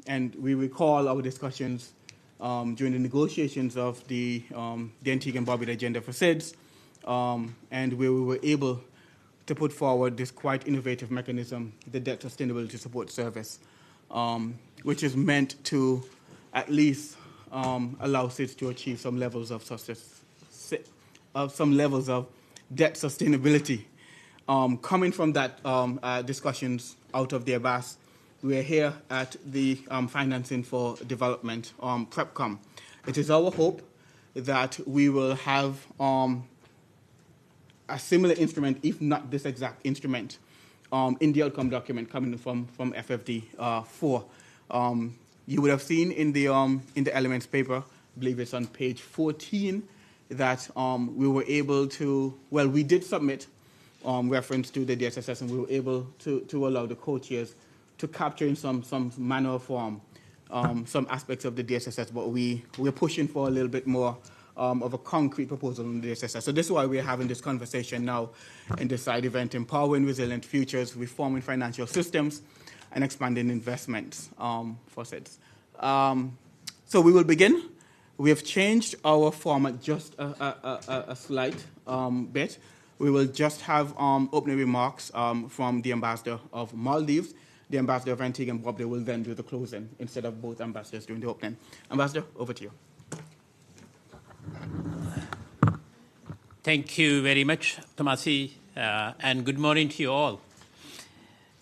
And we recall our discussions during the negotiations of the Antigua and Barbuda agenda for SIDS, and where we were able to put forward this quite innovative mechanism, the Debt Sustainability Support Service, which is meant to at least allow SIDS to achieve some levels of debt sustainability. Coming from that discussions out of the Abbas, we are here at the Financing for Development, PrepCom. It is our hope that we will have a similar instrument, if not this exact instrument, in the outcome document coming from FFD 4. You would have seen in the elements paper, I believe it's on page 14, that we were able to, well, we did submit reference to the DSSS, and we were able to allow the co-chairs to capture in some manner or form some aspects of the DSSS, but we're pushing for a little bit more of a concrete proposal on the DSSS. So this is why we're having this conversation now in this side event, Empowering Resilient Futures, Reforming Financial Systems, and Expanding Investments for SIDS. So we will begin. We have changed our format just a slight bit. We will just have opening remarks from the Ambassador of Maldives. The Ambassador of Antigua and Barbuda will then do the closing instead of both ambassadors doing the opening. Ambassador, over to you. Thank you very much, Tomasi, and good morning to you all.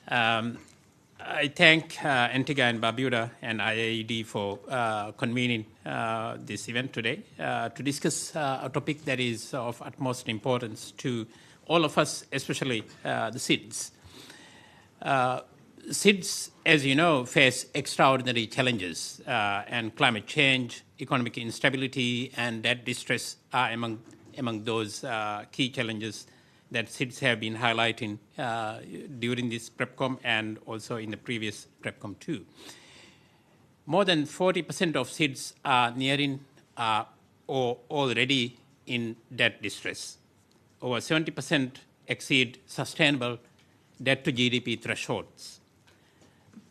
I thank Antigua and Barbuda and IIED for convening this event today to discuss a topic that is of utmost importance to all of us, especially the SIDS. SIDS, as you know, face extraordinary challenges, and climate change, economic instability, and debt distress are among those key challenges that SIDS have been highlighting during this PrepCom and also in the previous PrepCom too. More than 40% of SIDS are nearing or already in debt distress. Over 70% exceed sustainable debt to GDP thresholds.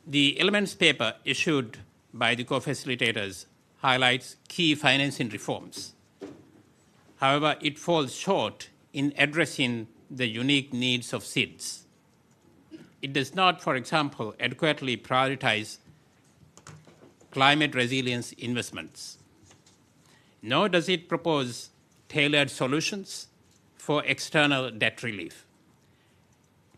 The elements paper issued by the co-facilitators highlights key financing reforms. However, it falls short in addressing the unique needs of SIDS. It does not, for example, adequately prioritize climate resilience investments, nor does it propose tailored solutions for external debt relief.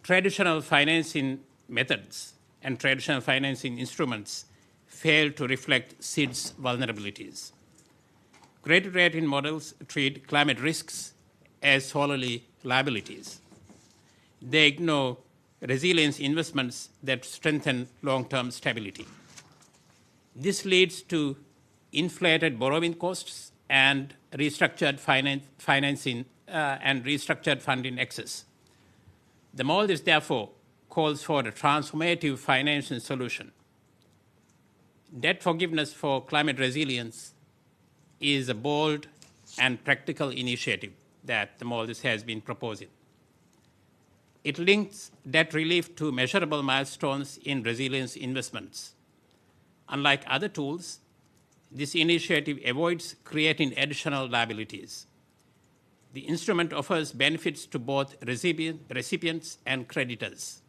Traditional financing methods and traditional financing instruments fail to reflect SIDS vulnerabilities. Credit rating models treat climate risks as solely liabilities. They ignore resilience investments that strengthen long-term stability. This leads to inflated borrowing costs and restructured financing and restructured funding excess. The Maldives, therefore, calls for a transformative financing solution. Debt forgiveness for climate resilience is a bold and practical initiative that the Maldives has been proposing. It links debt relief to measurable milestones in resilience investments. Unlike other tools, this initiative avoids creating additional liabilities. The instrument offers benefits to both recipients and creditors.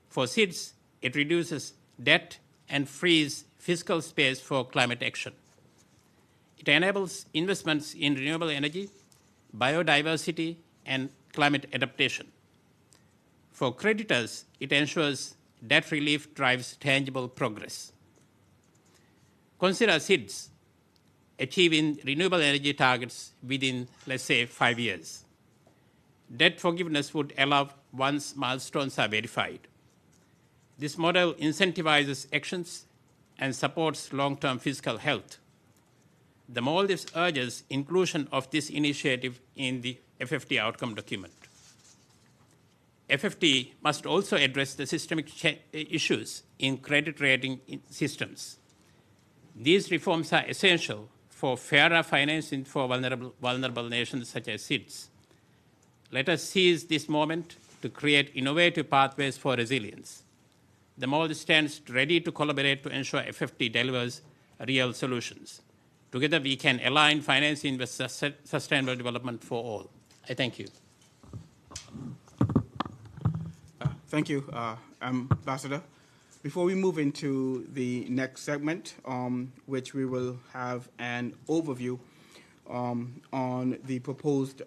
For SIDS, it reduces debt and frees fiscal space for climate action. It enables investments in renewable energy, biodiversity, and climate adaptation. For creditors, it ensures debt relief drives tangible progress. Consider SIDS achieving renewable energy targets within, let's say, 5 years. Debt forgiveness would allow once milestones are verified. This model incentivizes actions and supports long-term fiscal health. The Maldives urges inclusion of this initiative in the FFT outcome document. FFT must also address the systemic issues in credit rating systems. These reforms are essential for fairer financing for vulnerable nations such as SIDS. Let us seize this moment to create innovative pathways for resilience. The MOL stands ready to collaborate to ensure FFD delivers real solutions. Together, we can align financing with sustainable development for all. I thank you. Thank you, Ambassador. Before we move into the next segment, which we will have an overview on the proposed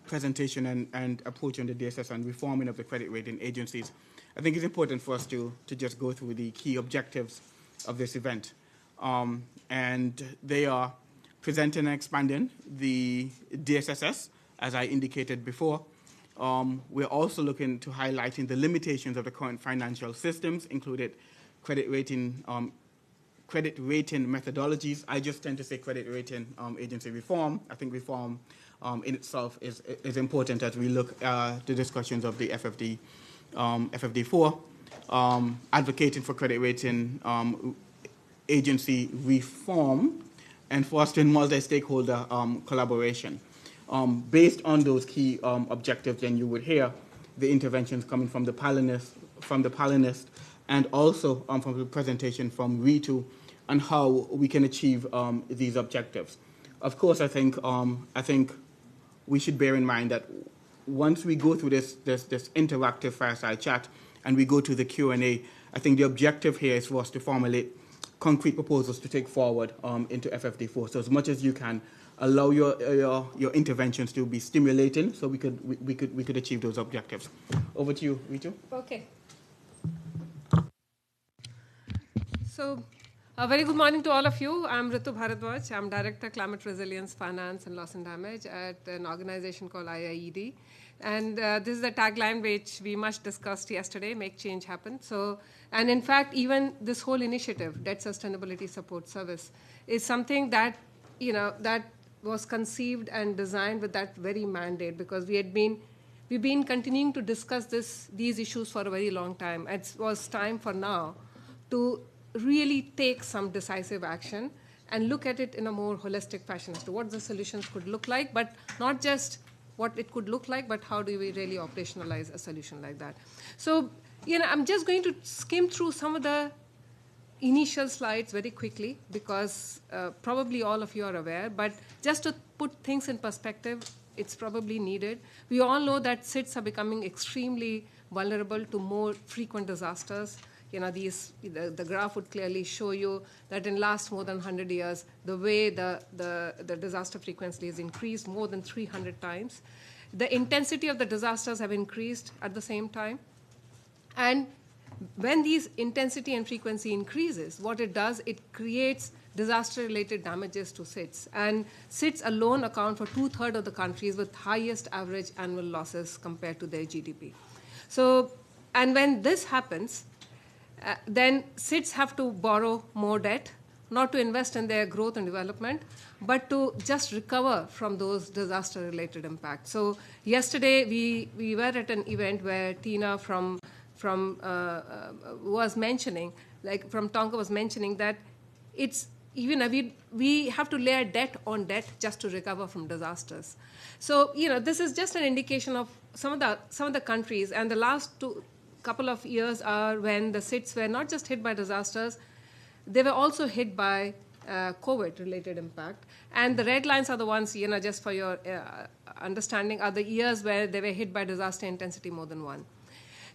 presentation and approach on the DSS and reforming of the credit rating agencies, I think it's important for us to just go through the key objectives of this event. And they are presenting and expanding the DSSS, as I indicated before. We're also looking to highlighting the limitations of the current financial systems, included credit rating methodologies. I just tend to say credit rating agency reform. I think reform in itself is important as we look at the discussions of the FFD4, advocating for credit rating agency reform and fostering multi-stakeholder collaboration. Based on those key objectives, then you would hear the interventions coming from the panelists, and also from the presentation from Ritu on how we can achieve these objectives. Of course, I think we should bear in mind that once we go through this interactive fireside chat and we go to the Q&A, I think the objective here is for us to formulate concrete proposals to take forward into FFD4. So as much as you can, allow your interventions to be stimulating, so we could achieve those objectives. Over to you, Ritu. Okay. So, a very good morning to all of you. I'm Ritu Bharadwaj. I'm Director Climate Resilience, Finance and Loss and Damage at an organization called IIED. And this is the tagline which we much discussed yesterday, make change happen. So, and in fact, even this whole initiative, Debt Sustainability Support Service, is something that, that was conceived and designed with that very mandate, because we've been continuing to discuss these issues for a very long time. It was time for now to really take some decisive action and look at it in a more holistic fashion as to what the solutions could look like, but not just what it could look like, but how do we really operationalize a solution like that. So, I'm just going to skim through some of the initial slides very quickly, because probably all of you are aware, but just to put things in perspective, it's probably needed. We all know that SIDS are becoming extremely vulnerable to more frequent disasters. The graph would clearly show you that in last more than 100 years, the way the disaster frequency has increased more than 300 times. The intensity of the disasters have increased at the same time. And when these intensity and frequency increases, what it does, it creates disaster-related damages to SIDS. And SIDS alone account for 2/3 of the countries with highest average annual losses compared to their GDP. So, and when this happens, then SIDS have to borrow more debt, not to invest in their growth and development, but to just recover from those disaster-related impacts. So yesterday we were at an event where Tina from was mentioning, like from Tonga was mentioning that it's even we have to layer debt on debt just to recover from disasters. So this is just an indication of some of the countries, and the last couple of years are when the SIDS were not just hit by disasters, they were also hit by COVID-related impact. And the red lines are the ones, just for your understanding, are the years where they were hit by disaster intensity more than one.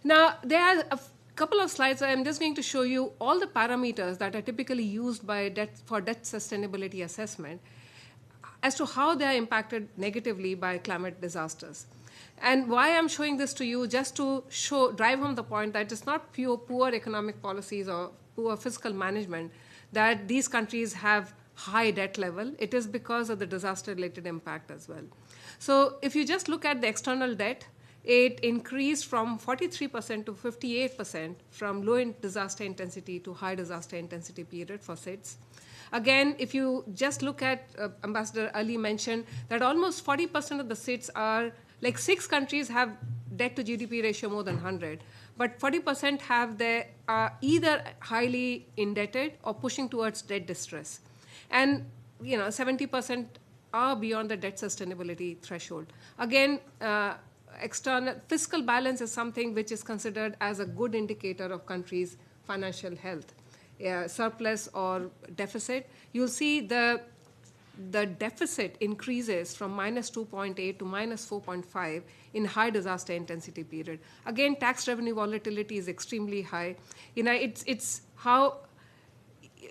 Now, there are a couple of slides where I'm just going to show you all the parameters that are typically used for debt sustainability assessment as to how they are impacted negatively by climate disasters. And why I'm showing this to you, just to drive home the point that it's not poor economic policies or poor fiscal management that these countries have high debt level. It is because of the disaster-related impact as well. So if you just look at the external debt, it increased from 43% to 58% from low disaster intensity to high disaster intensity period for SIDS. Again, if you just look at, Ambassador Ali mentioned that almost 40% of the SIDS are, like 6 countries have debt to GDP ratio more than 100, but 40% are either highly indebted or pushing towards debt distress. And 70% are beyond the debt sustainability threshold. Again, external fiscal balance is something which is considered as a good indicator of countries' financial health. Surplus or deficit, you'll see the deficit increases from minus 2.8 to minus 4.5 in high disaster intensity period. Again, tax revenue volatility is extremely high. It's how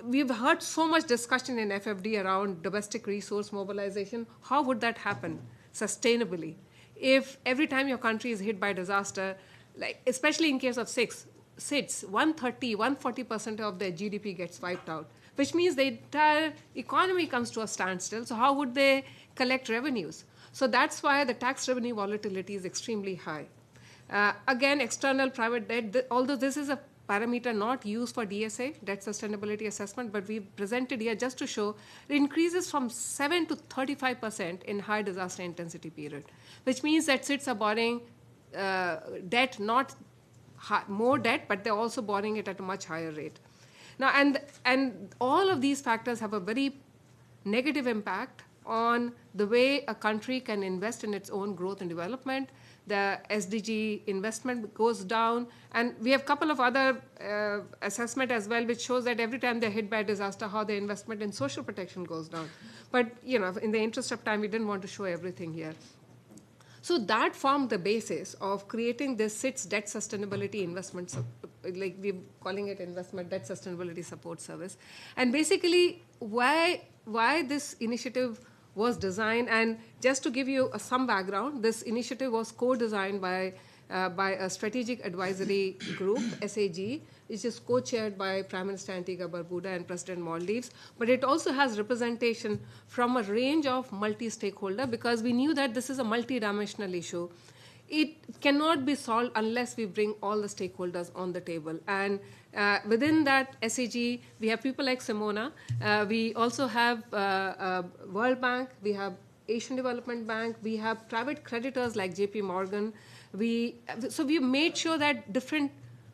we've heard so much discussion in FFD around domestic resource mobilization. How would that happen sustainably if every time your country is hit by disaster, like especially in case of SIDS, 140% of their GDP gets wiped out, which means the entire economy comes to a standstill. So how would they collect revenues? So that's why the tax revenue volatility is extremely high. Again, external private debt, although this is a parameter not used for DSA, debt sustainability assessment, but we presented here just to show it increases from 7 to 35% in high disaster intensity period, which means that SIDS are borrowing debt, not more debt, but they're also borrowing it at a much higher rate. Now, and all of these factors have a very negative impact on the way a country can invest in its own growth and development. The SDG investment goes down, and we have a couple of other assessment as well, which shows that every time they're hit by a disaster, how their investment in social protection goes down. But in the interest of time, we didn't want to show everything here. So that formed the basis of creating this SIDS debt sustainability investment, like we're calling it investment debt sustainability support service. And basically, why this initiative was designed, and just to give you some background, this initiative was co-designed by a strategic advisory group, SAG, which is co-chaired by Prime Minister Antigua Barbuda and President Maldives. But it also has representation from a range of multi-stakeholder, because we knew that this is a multi-dimensional issue. It cannot be solved unless we bring all the stakeholders on the table. And within that SAG, we have people like Simona. We also have World Bank. We have Asian Development Bank. We have private creditors like JP Morgan. So we made sure that different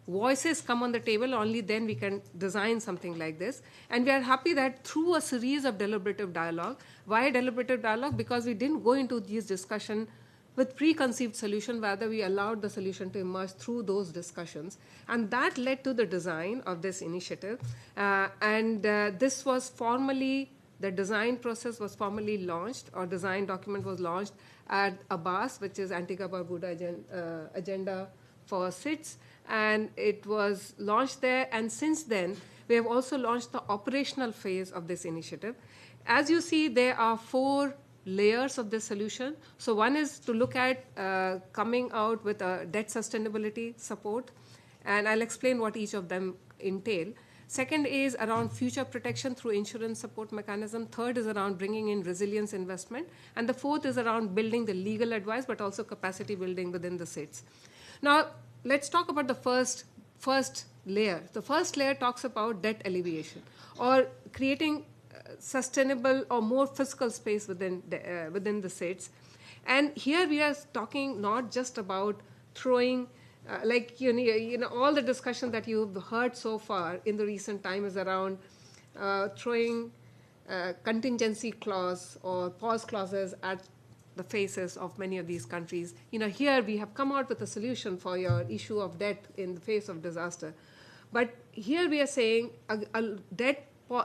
voices come on the table. Only then we can design something like this. And we are happy that through a series of deliberative dialogue. Why deliberative dialogue? Because we didn't go into these discussions with preconceived solution, rather we allowed the solution to emerge through those discussions. And that led to the design of this initiative. This was formally, the design process was formally launched, or design document was launched at ABAS, which is Antigua Barbuda Agenda for SIDS. And it was launched there. And since then, we have also launched the operational phase of this initiative. As you see, there are 4 layers of this solution. So one is to look at coming out with a debt sustainability support, and I'll explain what each of them entail. Second is around future protection through insurance support mechanism. Third is around bringing in resilience investment. And the fourth is around building the legal advice, but also capacity building within the SIDS. Now, let's talk about the first layer. The first layer talks about debt alleviation, or creating sustainable or more fiscal space within the SIDS. And here we are talking not just about throwing, all the discussion that you've heard so far in the recent time is around throwing contingency clause or pause clauses at the faces of many of these countries. Here we have come out with a solution for your issue of debt in the face of disaster. But here we are saying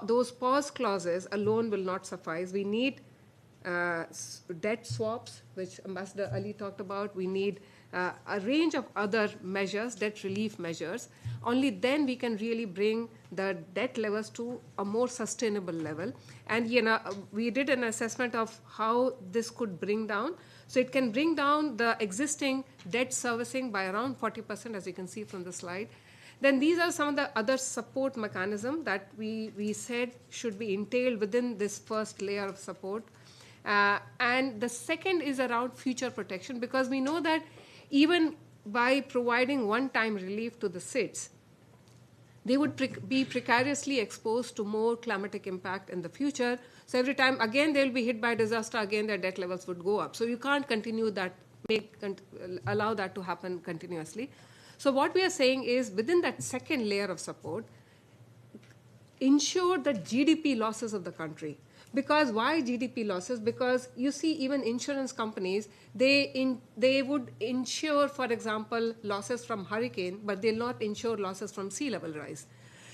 those pause clauses alone will not suffice. We need debt swaps, which Ambassador Ali talked about. We need a range of other measures, debt relief measures. Only then we can really bring the debt levels to a more sustainable level. And we did an assessment of how this could bring down. So it can bring down the existing debt servicing by around 40%, as you can see from the slide. Then these are some of the other support mechanisms that we said should be entailed within this first layer of support. And the second is around future protection, because we know that even by providing one-time relief to the SIDS, they would be precariously exposed to more climatic impact in the future. So every time, again, they'll be hit by disaster, again, their debt levels would go up. So you can't continue that, allow that to happen continuously. So what we are saying is, within that second layer of support, ensure the GDP losses of the country. Because why GDP losses? Because you see, even insurance companies, they would insure, for example, losses from hurricane, but they'll not insure losses from sea level rise.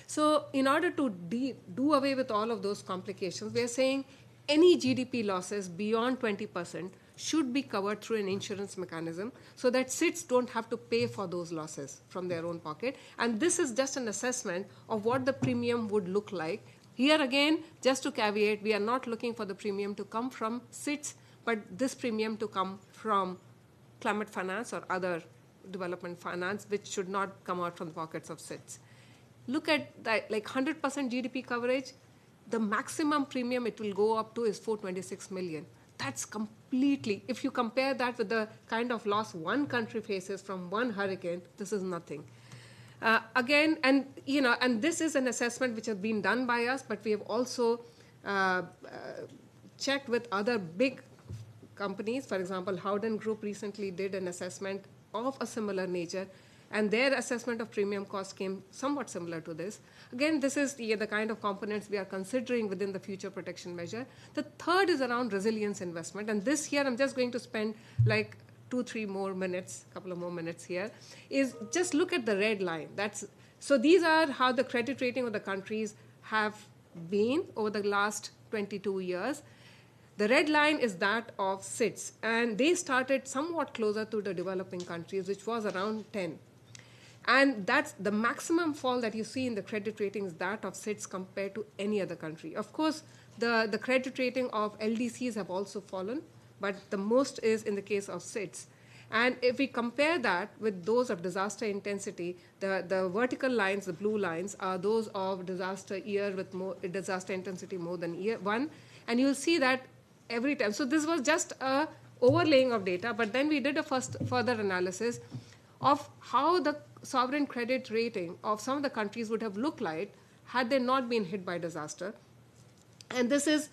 So in order to do away with all of those complications, we are saying any GDP losses beyond 20% should be covered through an insurance mechanism so that SIDS don't have to pay for those losses from their own pocket. And this is just an assessment of what the premium would look like. Here again, just to caveat, we are not looking for the premium to come from SIDS, but this premium to come from climate finance or other development finance, which should not come out from the pockets of SIDS. Look at that, like 100% GDP coverage, the maximum premium it will go up to is 426 million. That's completely, if you compare that with the kind of loss one country faces from one hurricane, this is nothing. Again, and this is an assessment which has been done by us, but we have also checked with other big companies. For example, Howden Group recently did an assessment of a similar nature, and their assessment of premium cost came somewhat similar to this. Again, this is the kind of components we are considering within the future protection measure. The third is around resilience investment, and this here I'm just going to spend like 2-3 more minutes, a couple of more minutes here, is just look at the red line. So these are how the credit rating of the countries have been over the last 22 years. The red line is that of SIDS, and they started somewhat closer to the developing countries, which was around 10. And that's the maximum fall that you see in the credit rating is that of SIDS compared to any other country. Of course, the credit rating of LDCs have also fallen, but the most is in the case of SIDS. And if we compare that with those of disaster intensity, the vertical lines, the blue lines, are those of disaster year with disaster intensity more than year one. And you'll see that every time. So this was just a overlaying of data, but then we did a further analysis of how the sovereign credit rating of some of the countries would have looked like had they not been hit by disaster. And this is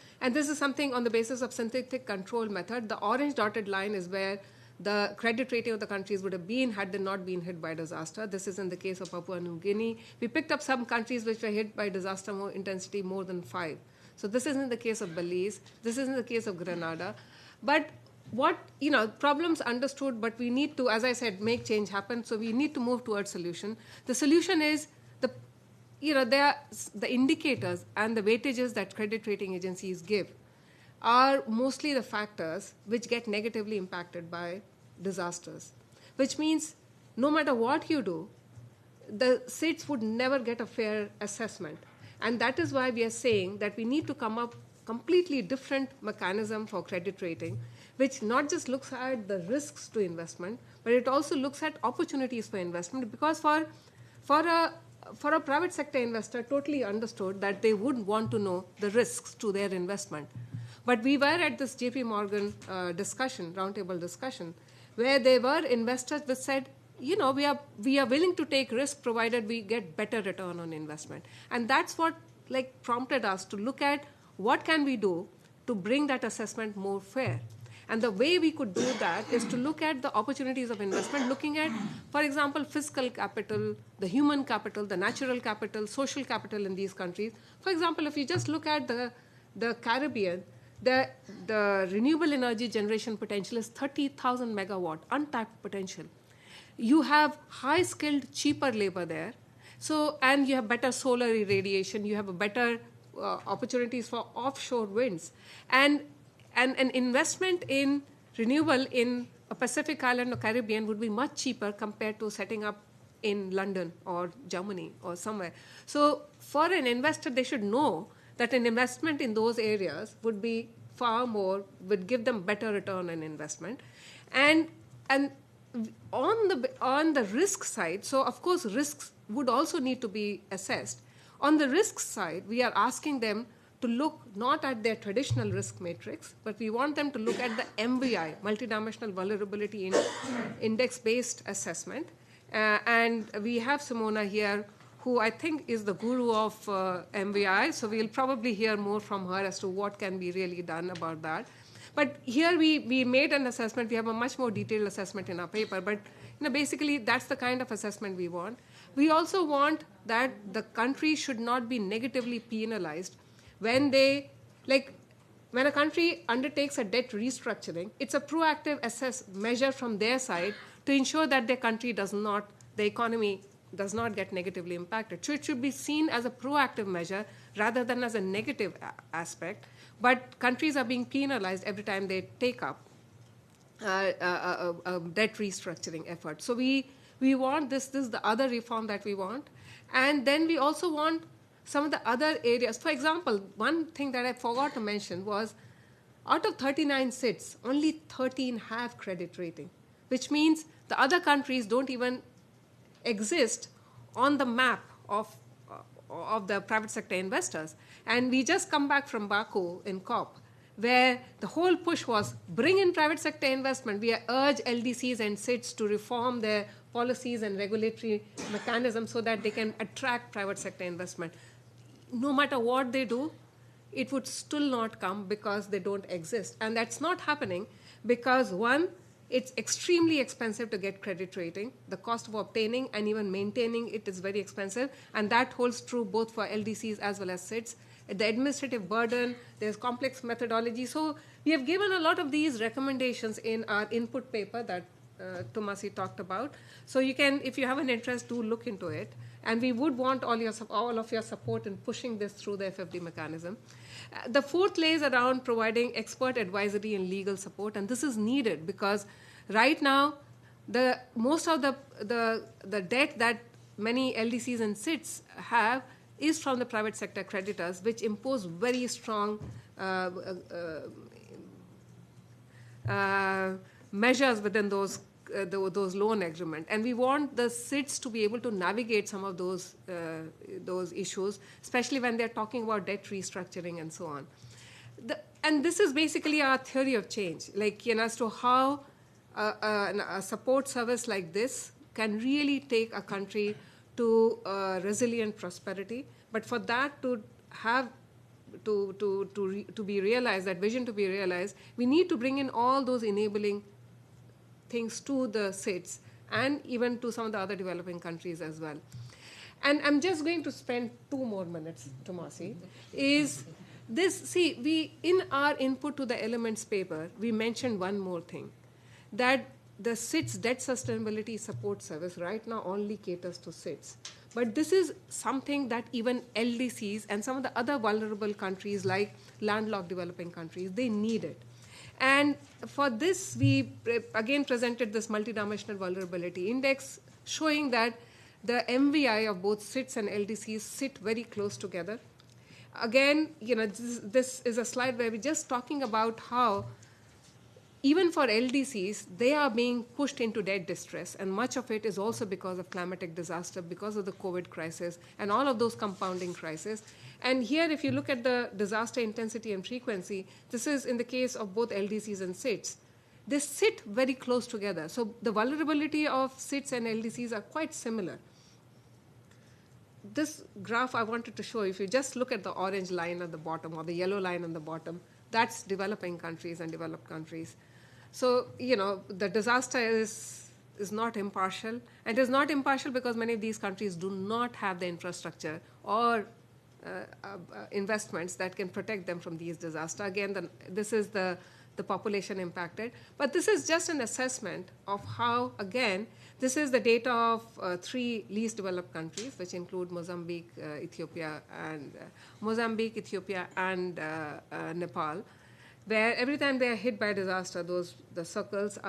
something on the basis of synthetic control method. The orange dotted line is where the credit rating of the countries would have been had they not been hit by disaster. This is in the case of Papua New Guinea. We picked up some countries which were hit by disaster intensity more than 5. So this is in the case of Belize. This is in the case of Grenada. But problems understood, but we need to, as I said, make change happen. So we need to move towards solution. The solution is the indicators and the weightages that credit rating agencies give are mostly the factors which get negatively impacted by disasters, which means no matter what you do, the SIDS would never get a fair assessment. And that is why we are saying that we need to come up completely different mechanism for credit rating, which not just looks at the risks to investment, but it also looks at opportunities for investment. Because for a private sector investor, totally understood that they would want to know the risks to their investment. But we were at this JP Morgan roundtable discussion, where there were investors that said, we are willing to take risk provided we get better return on investment. And that's what prompted us to look at what can we do to bring that assessment more fair. And the way we could do that is to look at the opportunities of investment, looking at, for example, fiscal capital, the human capital, the natural capital, social capital in these countries. For example, if you just look at the Caribbean, the renewable energy generation potential is 30,000 megawatt, untapped potential. You have high-skilled, cheaper labor there. So, and you have better solar irradiation. You have a better opportunities for offshore winds. And an investment in renewable in a Pacific island or Caribbean would be much cheaper compared to setting up in London or Germany or somewhere. So for an investor, they should know that an investment in those areas would be would give them better return on investment. And on the risk side, so of course risks would also need to be assessed. On the risk side, we are asking them to look not at their traditional risk matrix, but we want them to look at the MVI, Multidimensional Vulnerability Index-based assessment. And we have Simona here, who I think is the guru of MVI, so we'll probably hear more from her as to what can be really done about that. But here we made an assessment. We have a much more detailed assessment in our paper, but basically that's the kind of assessment we want. We also want that the country should not be negatively penalized when they, when a country undertakes a debt restructuring, it's a proactive measure from their side to ensure that their country the economy does not get negatively impacted. So it should be seen as a proactive measure rather than as a negative aspect. But countries are being penalized every time they take up a debt restructuring effort. So we want this is the other reform that we want. And then we also want some of the other areas. For example, one thing that I forgot to mention was out of 39 SIDS, only 13 have credit rating, which means the other countries don't even exist on the map of the private sector investors. And we just come back from Baku in COP, where the whole push was bring in private sector investment. We urge LDCs and SIDS to reform their policies and regulatory mechanisms so that they can attract private sector investment. No matter what they do, it would still not come because they don't exist. And that's not happening because, one, it's extremely expensive to get credit rating. The cost of obtaining and even maintaining it is very expensive. And that holds true both for LDCs as well as SIDS. The administrative burden, there's complex methodology. So we have given a lot of these recommendations in our input paper that Tomasi talked about. So you can, if you have an interest, do look into it. And we would want all of your support in pushing this through the FFD mechanism. The fourth lays around providing expert advisory and legal support. And this is needed because right now, most of the debt that many LDCs and SIDS have is from the private sector creditors, which impose very strong measures within those loan agreements. And we want the SIDS to be able to navigate some of those issues, especially when they're talking about debt restructuring and so on. And this is basically our theory of change, as to how a support service like this can really take a country to resilient prosperity. But for that to have to be realized, that vision to be realized, we need to bring in all those enabling things to the SIDS and even to some of the other developing countries as well. And I'm just going to spend 2 more minutes, Tomasi, is this, see, we, in our input to the elements paper, we mentioned one more thing, that the SIDS debt sustainability support service right now only caters to SIDS. But this is something that even LDCs and some of the other vulnerable countries like landlocked developing countries, they need it. And for this, we again presented this multidimensional vulnerability index showing that the MVI of both SIDS and LDCs sit very close together. Again, this is a slide where we're just talking about how even for LDCs, they are being pushed into debt distress, and much of it is also because of climatic disaster, because of the COVID crisis, and all of those compounding crises. And here, if you look at the disaster intensity and frequency, this is in the case of both LDCs and SIDS. They sit very close together. So the vulnerability of SIDS and LDCs are quite similar. This graph I wanted to show, if you just look at the orange line at the bottom or the yellow line on the bottom, that's developing countries and developed countries. So, the disaster is not impartial. And it is not impartial because many of these countries do not have the infrastructure or investments that can protect them from these disasters. Again, this is the population impacted. But this is just an assessment of how, again, this is the data of 3 least developed countries, which include Mozambique, Ethiopia, and Nepal, where every time they are hit by a disaster, the circles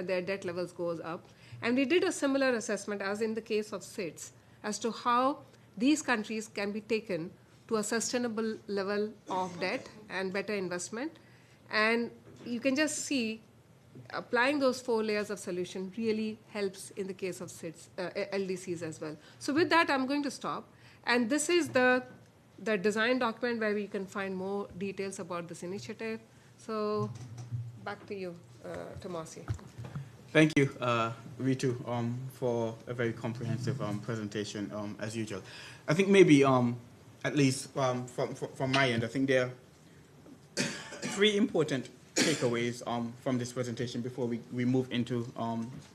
their debt levels goes up. And we did a similar assessment as in the case of SIDS as to how these countries can be taken to a sustainable level of debt and better investment. And you can just see applying those 4 layers of solution really helps in the case of SIDS, LDCs as well. So with that, I'm going to stop. And this is the design document where we can find more details about this initiative. So back to you, Tomasi. Thank you, Ritu, for a very comprehensive presentation, as usual. I think maybe, at least from my end, I think there are 3 important takeaways from this presentation before we move into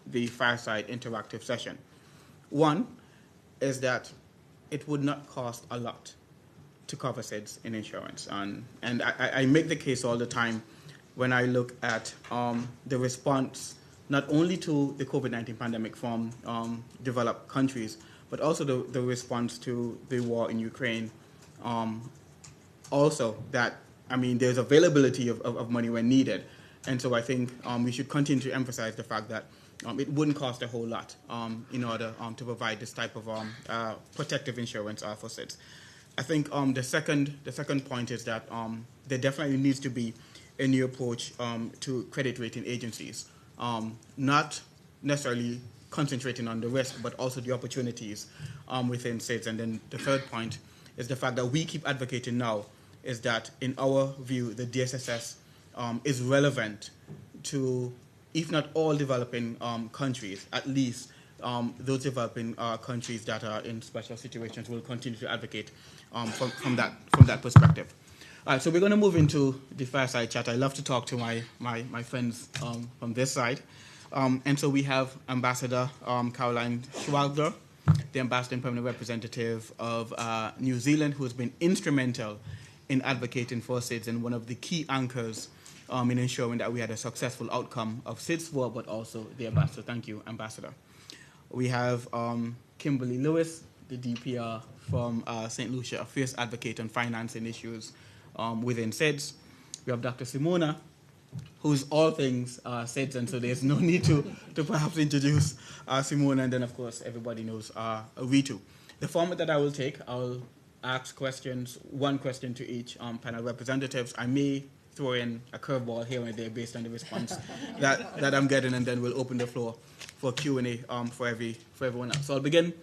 the fireside interactive session. One is that it would not cost a lot to cover SIDS in insurance. And I make the case all the time when I look at the response not only to the COVID-19 pandemic from developed countries, but also the response to the war in Ukraine. Also, that, I mean, there's availability of money when needed. And so I think we should continue to emphasize the fact that it wouldn't cost a whole lot in order to provide this type of protective insurance for SIDS. I think the second point is that there definitely needs to be a new approach to credit rating agencies, not necessarily concentrating on the risk, but also the opportunities within SIDS. And then the third point is the fact that we keep advocating now is that, in our view, the DSSS is relevant to, if not all developing countries, at least those developing countries that are in special situations will continue to advocate from that perspective. All right, so we're going to move into the fireside chat. I love to talk to my friends from this side. And so we have Ambassador Caroline Schwalger, the Ambassador and Permanent Representative of New Zealand, who has been instrumental in advocating for SIDS and one of the key anchors in ensuring that we had a successful outcome of SIDS 4, but also the Ambassador. Thank you, Ambassador. We have Kimberly Lewis, the DPR from St. Lucia, a fierce advocate on financing issues within SIDS. We have Dr. Simona, who's all things SIDS, and so there's no need to perhaps introduce Simona, and then, of course, everybody knows Ritu. The format that I will take, I'll ask questions, one question to each panel representatives. I may throw in a curveball here and there based on the response that I'm getting, and then we'll open the floor for Q&A for everyone else. So I'll begin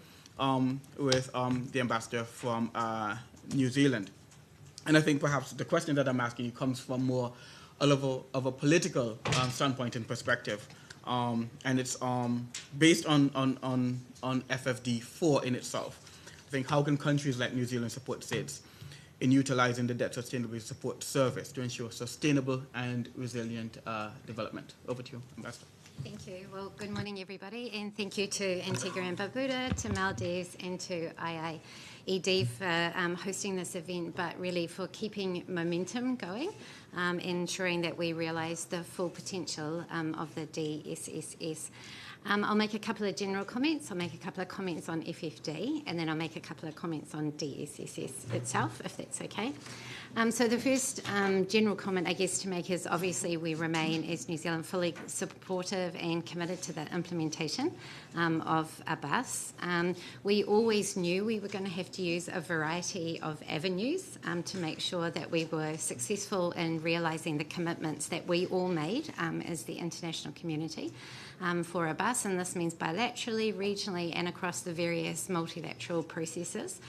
with the Ambassador from New Zealand. And I think perhaps the question that I'm asking you comes from more a level of a political standpoint and perspective. And it's based on FFD4 in itself. I think, how can countries like New Zealand support SIDS in utilizing the Debt Sustainability Support Service to ensure sustainable and resilient development? Over to you, Ambassador. Thank you. Well, good morning, everybody, and thank you to Antigua and Barbuda, to Maldives, and to IIED for hosting this event, but really for keeping momentum going, ensuring that we realise the full potential of the DSSS. I'll make a couple of general comments. I'll make a couple of comments on FFD, and then I'll make a couple of comments on DSSS itself, if that's okay. So the first general comment, I guess, to make is obviously we remain, as New Zealand, fully supportive and committed to the implementation of ABAS. We always knew we were going to have to use a variety of avenues to make sure that we were successful in realising the commitments that we all made as the international community for ABAS, and this means bilaterally, regionally, and across the various multilateral processes.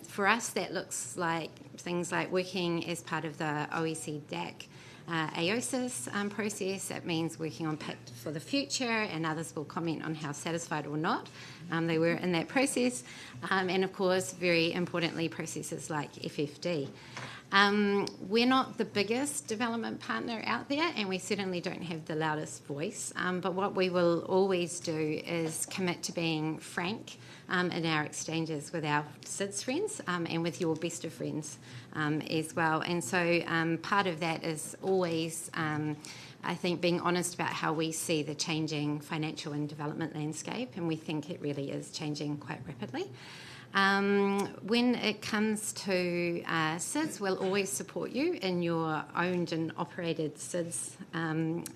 For us, that looks like things like working as part of the OECD DAC AOSIS process. It means working on Pact for the Future, and others will comment on how satisfied or not they were in that process. And of course, very importantly, processes like FFD. We're not the biggest development partner out there, and we certainly don't have the loudest voice, but what we will always do is commit to being frank in our exchanges with our SIDS friends and with your best of friends as well. And so part of that is always, I think, being honest about how we see the changing financial and development landscape, and we think it really is changing quite rapidly. When it comes to SIDS, we'll always support you in your owned and operated SIDS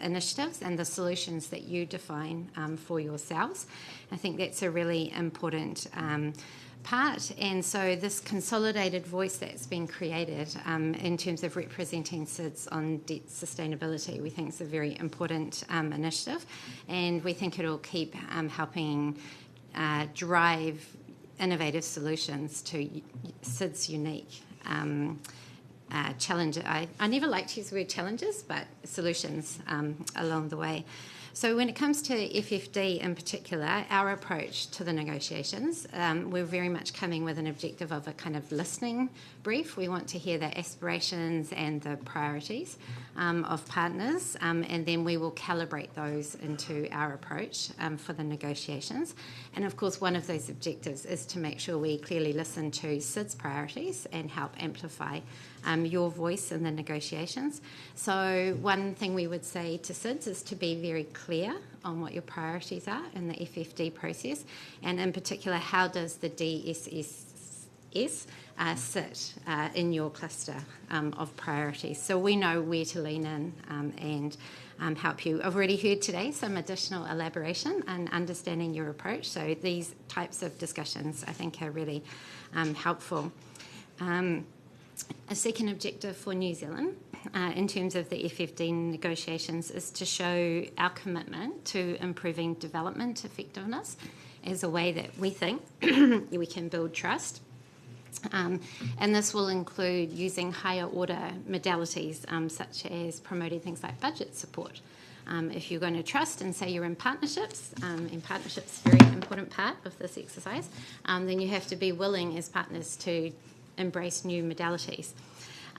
initiatives and the solutions that you define for yourselves. I think that's a really important part, and so this consolidated voice that's been created in terms of representing SIDS on debt sustainability, we think is a very important initiative, and we think it'll keep helping drive innovative solutions to SIDS' unique challenge. I never like to use the word challenges, but solutions along the way. So when it comes to FFD in particular, our approach to the negotiations, we're very much coming with an objective of a kind of listening brief. We want to hear the aspirations and the priorities of partners, and then we will calibrate those into our approach for the negotiations. And of course, one of those objectives is to make sure we clearly listen to SIDS priorities and help amplify your voice in the negotiations. So one thing we would say to SIDS is to be very clear on what your priorities are in the FFD process, and in particular, how does the DSSS sit in your cluster of priorities. So we know where to lean in and help you. I've already heard today some additional elaboration and understanding your approach, so these types of discussions I think are really helpful. A second objective for New Zealand in terms of the FFD negotiations is to show our commitment to improving development effectiveness as a way that we think we can build trust. And this will include using higher order modalities such as promoting things like budget support. If you're going to trust and say you're in partnerships, and partnerships are a very important part of this exercise, then you have to be willing as partners to embrace new modalities.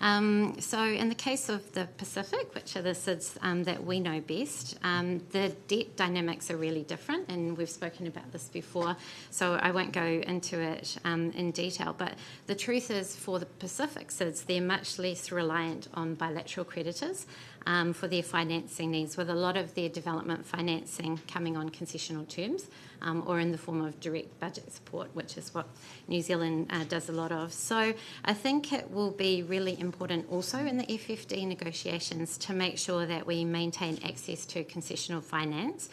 So in the case of the Pacific, which are the SIDS that we know best, the debt dynamics are really different, and we've spoken about this before, so I won't go into it in detail, but the truth is for the Pacific SIDS, they're much less reliant on bilateral creditors for their financing needs, with a lot of their development financing coming on concessional terms or in the form of direct budget support, which is what New Zealand does a lot of. So I think it will be really important also in the FFD negotiations to make sure that we maintain access to concessional finance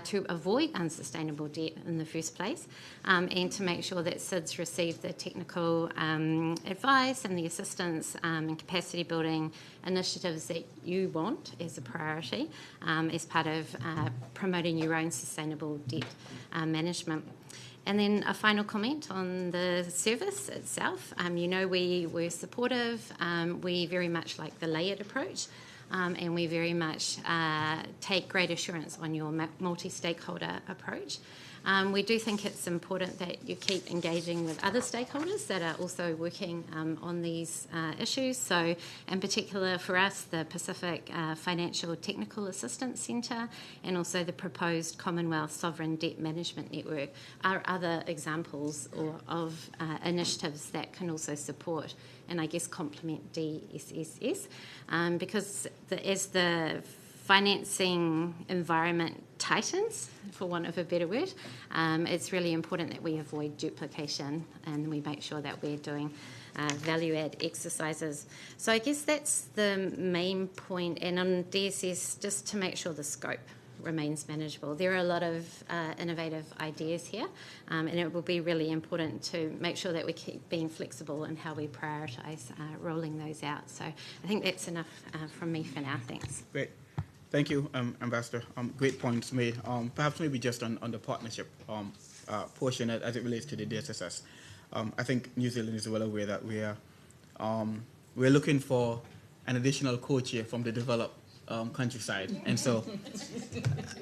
to avoid unsustainable debt in the first place, and to make sure that SIDS receive the technical advice and the assistance and capacity building initiatives that you want as a priority as part of promoting your own sustainable debt management. And then a final comment on the service itself. You know, we were supportive. We very much like the layered approach. And we very much take great assurance on your multi-stakeholder approach. We do think it's important that you keep engaging with other stakeholders that are also working on these issues. So in particular for us, the Pacific Financial Technical Assistance Centre and also the proposed Commonwealth Sovereign Debt Management Network are other examples of initiatives that can also support and I guess complement DSSS, because as the financing environment tightens, for want of a better word, it's really important that we avoid duplication and we make sure that we're doing value-add exercises. So I guess that's the main point. And on DSS, just to make sure the scope remains manageable. There are a lot of innovative ideas here, and it will be really important to make sure that we keep being flexible in how we prioritise rolling those out. So I think that's enough from me for now. Thanks. Great. Thank you, Ambassador. Great points made. Perhaps maybe just on the partnership portion as it relates to the DSSS. I think New Zealand is well aware that we're looking for an additional co-chair from the developed countryside, and so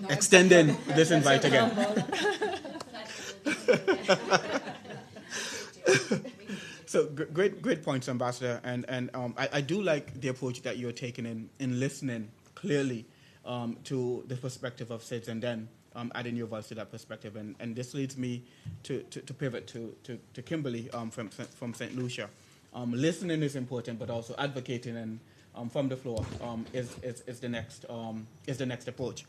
extending this invite again. So great points, Ambassador, and I do like the approach that you're taking in listening clearly to the perspective of SIDS, and then adding your voice to that perspective, and this leads me to pivot to Kimberly from St. Lucia. Listening is important, but also advocating and from the floor is the next approach.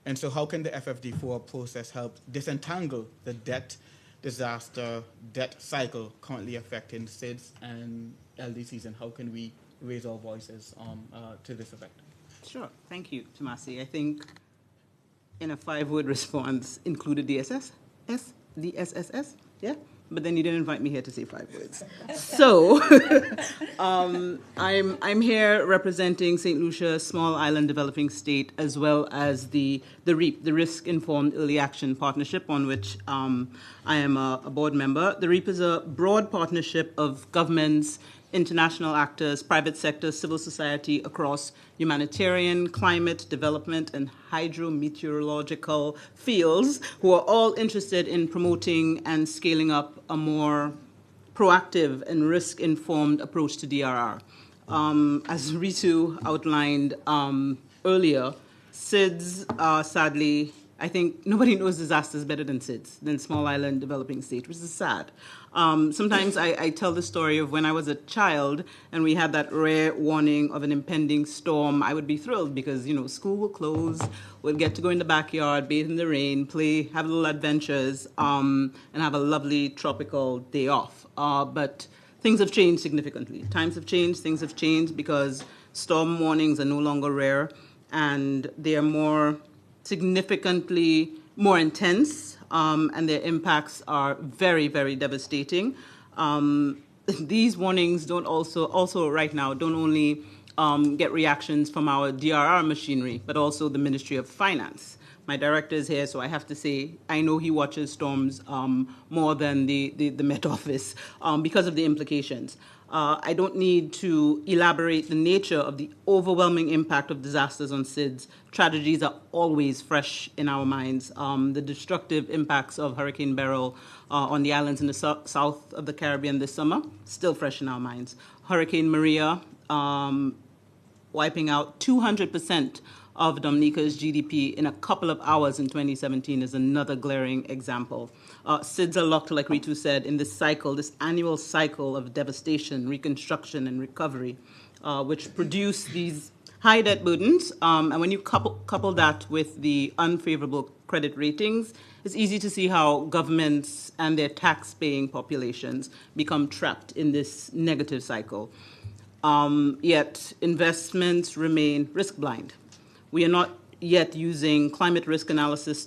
And so how can the FFD4 process help disentangle the debt cycle currently affecting SIDS and LDCs, and how can we raise our voices to this effect? Sure. Thank you, Tomasi. I think in a 5-word response included DSSS, yeah? But then you didn't invite me here to say 5 words. So I'm here representing St. Lucia, small island developing state, as well as the REAP, the Risk Informed Early Action Partnership, on which I am a board member. The REAP is a broad partnership of governments, international actors, private sector, civil society across humanitarian, climate, development, and hydrometeorological fields who are all interested in promoting and scaling up a more proactive and risk-informed approach to DRR. As Ritu outlined earlier, SIDS, sadly, I think nobody knows disasters better than SIDS, than small island developing state, which is sad. Sometimes I tell the story of when I was a child and we had that rare warning of an impending storm. I would be thrilled because, school will close, we'll get to go in the backyard, bathe in the rain, play, have little adventures, and have a lovely tropical day off. But things have changed significantly. Times have changed, things have changed because storm warnings are no longer rare and they are more significantly more intense, and their impacts are very, very devastating. These warnings don't also right now don't only get reactions from our DRR machinery, but also the Ministry of Finance. My director is here, so I have to say I know he watches storms more than the Met Office because of the implications. I don't need to elaborate the nature of the overwhelming impact of disasters on SIDS. Tragedies are always fresh in our minds. The destructive impacts of Hurricane Beryl on the islands in the south of the Caribbean this summer, still fresh in our minds. Hurricane Maria wiping out 200% of Dominica's GDP in a couple of hours in 2017 is another glaring example. SIDS are locked, like Ritu said, in this cycle, this annual cycle of devastation, reconstruction, and recovery, which produce these high debt burdens. And when you couple that with the unfavorable credit ratings, it's easy to see how governments and their tax-paying populations become trapped in this negative cycle. Yet investments remain risk-blind. We are not yet using climate risk analysis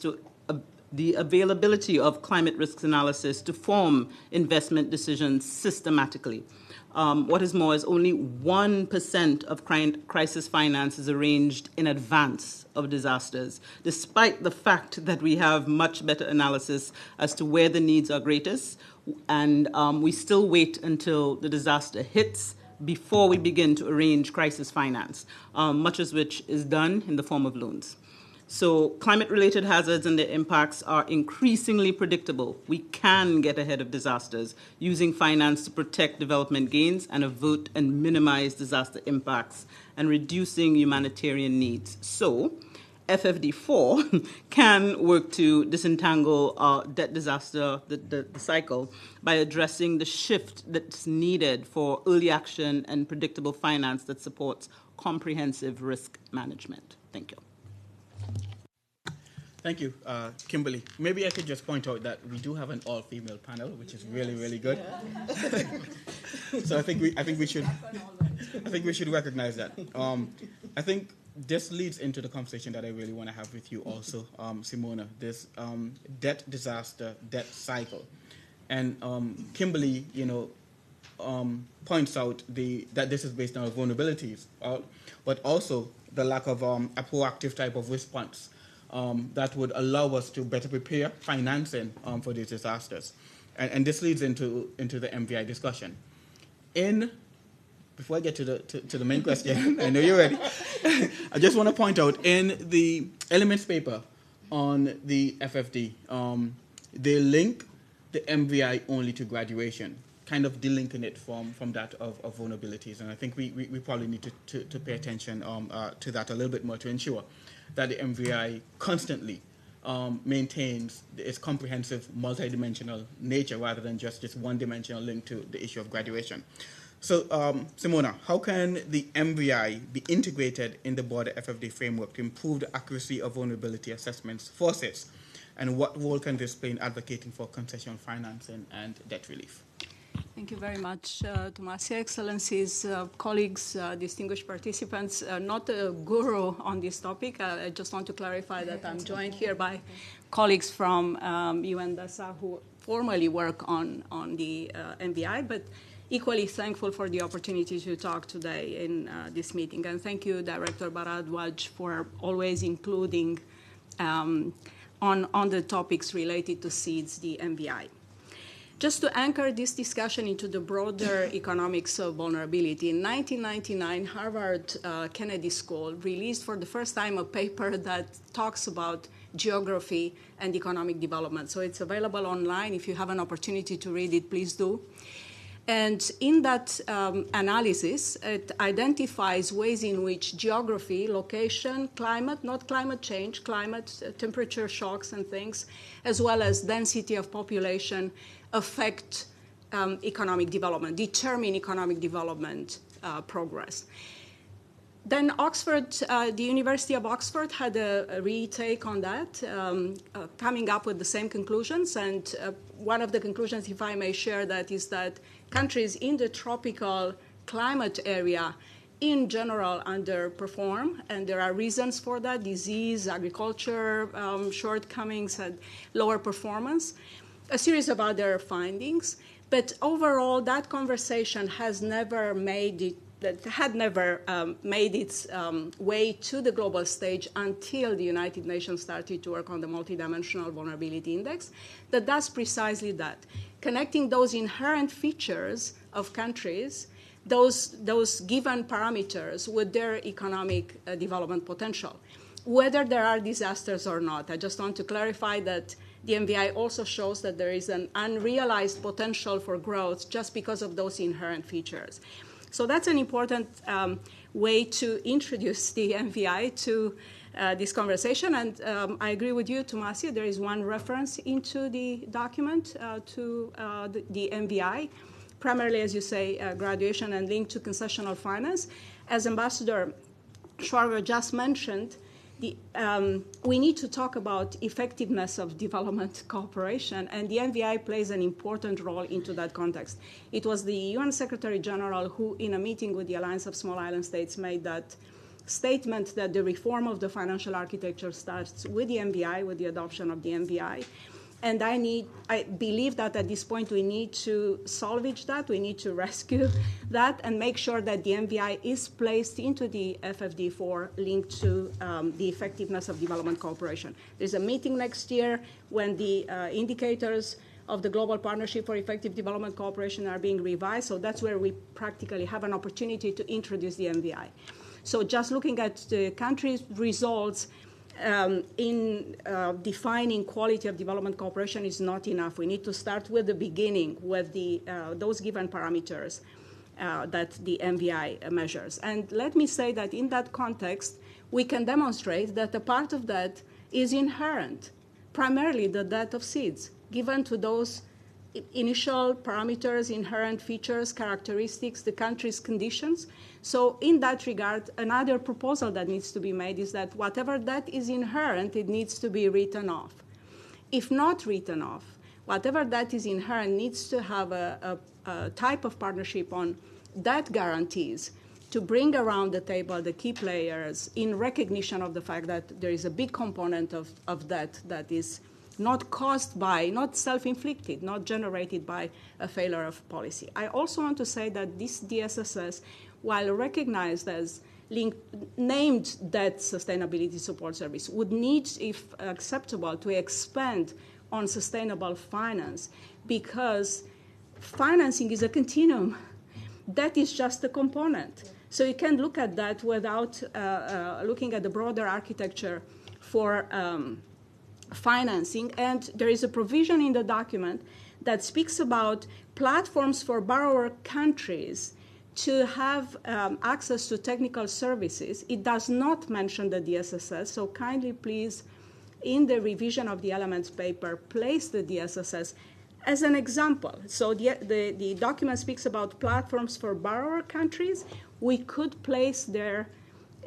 the availability of climate risk analysis to form investment decisions systematically. What is more is only 1% of crisis finance is arranged in advance of disasters, despite the fact that we have much better analysis as to where the needs are greatest, and we still wait until the disaster hits before we begin to arrange crisis finance, much of which is done in the form of loans. So climate-related hazards and their impacts are increasingly predictable. We can get ahead of disasters using finance to protect development gains and avert and minimize disaster impacts and reducing humanitarian needs. So FFD4 can work to disentangle debt disaster, the cycle, by addressing the shift that's needed for early action and predictable finance that supports comprehensive risk management. Thank you. Thank you, Kimberly. Maybe I could just point out that we do have an all-female panel, which is really, really good. Yeah. So I think we should recognize that. I think this leads into the conversation that I really want to have with you also, Simona, this debt disaster, debt cycle. And Kimberly, points out that this is based on vulnerabilities, but also the lack of a proactive type of response that would allow us to better prepare financing for these disasters. And this leads into the MVI discussion. Before I get to the main question, I know you're ready. I just want to point out in the elements paper on the FFD, they link the MVI only to graduation, kind of delinking it from that of vulnerabilities. And I think we probably need to pay attention to that a little bit more to ensure that the MVI constantly maintains its comprehensive multidimensional nature rather than just this one-dimensional link to the issue of graduation. So, Simona, how can the MVI be integrated in the broader FFD framework to improve the accuracy of vulnerability assessments for SIDS? And what role can this play in advocating for concessional financing and debt relief? Thank you very much, Tomasi. Excellencies, colleagues, distinguished participants. Not a guru on this topic. I just want to clarify that I'm joined here by colleagues from UNDASA who formally work on the MVI, but equally thankful for the opportunity to talk today in this meeting. And thank you, Director Bharadwaj, for always including on the topics related to SIDS, the MVI. Just to anchor this discussion into the broader economics of vulnerability, in 1999, Harvard Kennedy School released for the first time a paper that talks about geography and economic development. So it's available online. If you have an opportunity to read it, please do. And in that analysis, it identifies ways in which geography, location, climate, not climate change, climate, temperature shocks and things, as well as density of population, affect economic development, determine economic development progress. Then Oxford, the University of Oxford had a retake on that, coming up with the same conclusions. And one of the conclusions, if I may share that, is that countries in the tropical climate area in general underperform, and there are reasons for that: disease, agriculture, shortcomings, and lower performance. A series of other findings, but overall, that conversation has never made it. That had never made its way to the global stage until the United Nations started to work on the multidimensional vulnerability index. That does precisely that, connecting those inherent features of countries, those given parameters, with their economic development potential, whether there are disasters or not. I just want to clarify that the MVI also shows that there is an unrealized potential for growth just because of those inherent features. So that's an important way to introduce the MVI to this conversation. And I agree with you, Tomasia. There is one reference into the document to the MVI, primarily, as you say, graduation and linked to concessional finance. As Ambassador Schwarber just mentioned, we need to talk about effectiveness of development cooperation, and the MVI plays an important role into that context. It was the UN Secretary General who, in a meeting with the Alliance of Small Island States, made that statement that the reform of the financial architecture starts with the MVI, with the adoption of the MVI. And I believe that at this point we need to salvage that, we need to rescue that, and make sure that the MVI is placed into the FFD4 linked to the effectiveness of development cooperation. There's a meeting next year when the indicators of the Global Partnership for Effective Development Cooperation are being revised, so that's where we practically have an opportunity to introduce the MVI. So just looking at the country's results, in defining quality of development cooperation is not enough. We need to start with the beginning, with those given parameters that the MVI measures. And let me say that in that context, we can demonstrate that a part of that is inherent, primarily the debt of SIDS, given to those initial parameters, inherent features, characteristics, the country's conditions. So in that regard, another proposal that needs to be made is that whatever that is inherent, it needs to be written off. If not written off, whatever that is inherent needs to have a type of partnership on that guarantees to bring around the table the key players in recognition of the fact that there is a big component of that is not caused by, not self-inflicted, not generated by a failure of policy. I also want to say that this DSSS, while recognized as named debt sustainability support service, would need, if acceptable, to expand on sustainable finance, because financing is a continuum. That is just a component. So you can look at that without looking at the broader architecture for financing. And there is a provision in the document that speaks about platforms for borrower countries to have access to technical services. It does not mention the DSSS, so kindly please, in the revision of the elements paper, place the DSSS as an example. So the document speaks about platforms for borrower countries. We could place there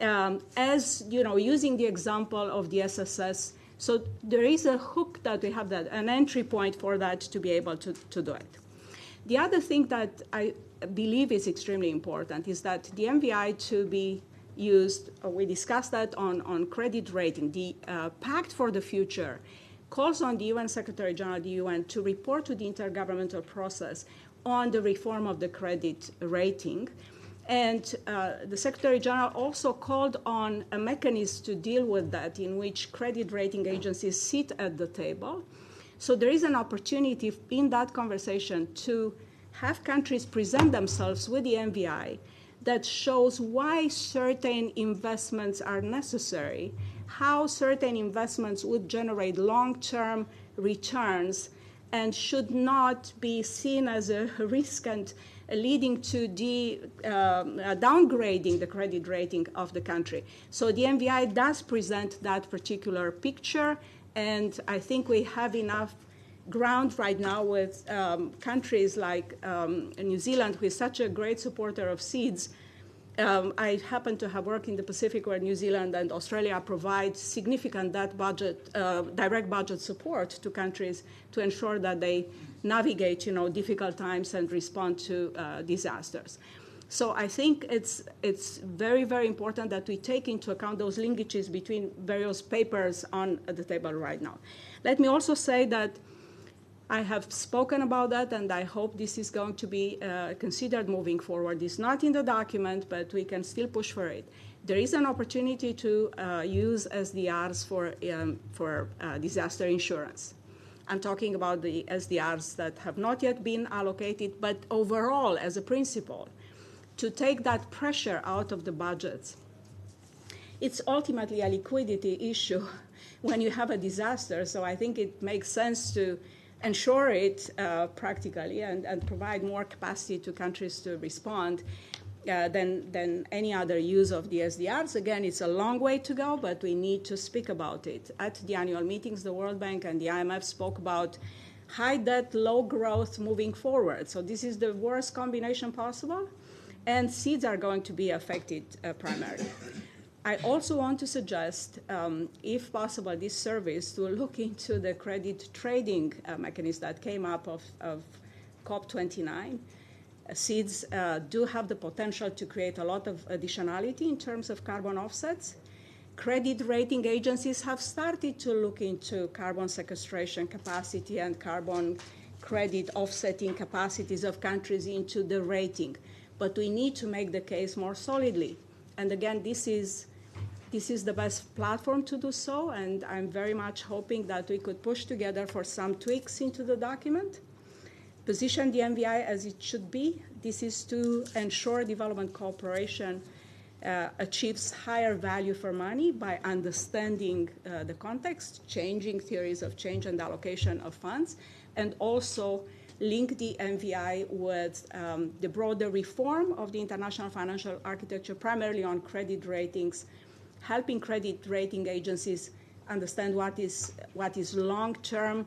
as, using the example of the DSSS. So there is a hook that we have, that an entry point for that to be able to do it. The other thing that I believe is extremely important is that the MVI to be used, we discussed that on credit rating. The Pact for the Future calls on the UN Secretary General of the UN to report to the intergovernmental process on the reform of the credit rating. And the Secretary General also called on a mechanism to deal with that, in which credit rating agencies sit at the table. So there is an opportunity in that conversation to have countries present themselves with the MVI that shows why certain investments are necessary, how certain investments would generate long-term returns and should not be seen as a risk and leading to downgrading the credit rating of the country. So the MVI does present that particular picture, and I think we have enough ground right now with countries like New Zealand, who is such a great supporter of SIDS. I happen to have worked in the Pacific, where New Zealand and Australia provide significant direct budget support to countries to ensure that they navigate, difficult times and respond to disasters. So I think it's very, very important that we take into account those linkages between various papers on the table right now. Let me also say that I have spoken about that, and I hope this is going to be considered moving forward. It's not in the document, but we can still push for it. There is an opportunity to use SDRs for disaster insurance. I'm talking about the SDRs that have not yet been allocated, but overall, as a principle, to take that pressure out of the budgets. It's ultimately a liquidity issue when you have a disaster, so I think it makes sense to ensure it practically and provide more capacity to countries to respond than any other use of the SDRs. Again, it's a long way to go, but we need to speak about it. At the annual meetings, the World Bank and the IMF spoke about high debt, low growth moving forward. So this is the worst combination possible, and SIDS are going to be affected primarily. I also want to suggest, if possible, this service to look into the credit trading mechanism that came up of COP29. SIDS do have the potential to create a lot of additionality in terms of carbon offsets. Credit rating agencies have started to look into carbon sequestration capacity and carbon credit offsetting capacities of countries into the rating. But we need to make the case more solidly. And again, this is the best platform to do so, and I'm very much hoping that we could push together for some tweaks into the document, position the MVI as it should be. This is to ensure development cooperation achieves higher value for money by understanding the context, changing theories of change and allocation of funds, and also link the MVI with the broader reform of the international financial architecture, primarily on credit ratings, helping credit rating agencies understand what is long-term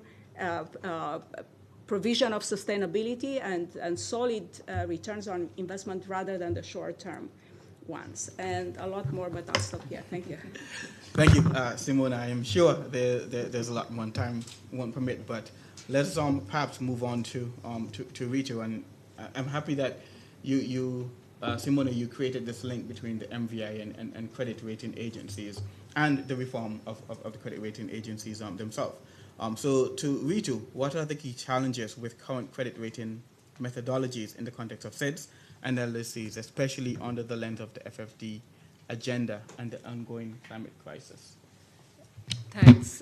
provision of sustainability and solid returns on investment rather than the short-term ones. And a lot more, but I'll stop here. Thank you. Thank you, Simona. I am sure there's a lot more time won't permit, but let's perhaps move on to Ritu. And I'm happy that you Simona, you created this link between the MVI and credit rating agencies and the reform of the credit rating agencies themselves. So to Ritu, what are the key challenges with current credit rating methodologies in the context of SIDS and LDCs, especially under the lens of the FFD agenda and the ongoing climate crisis? Thanks,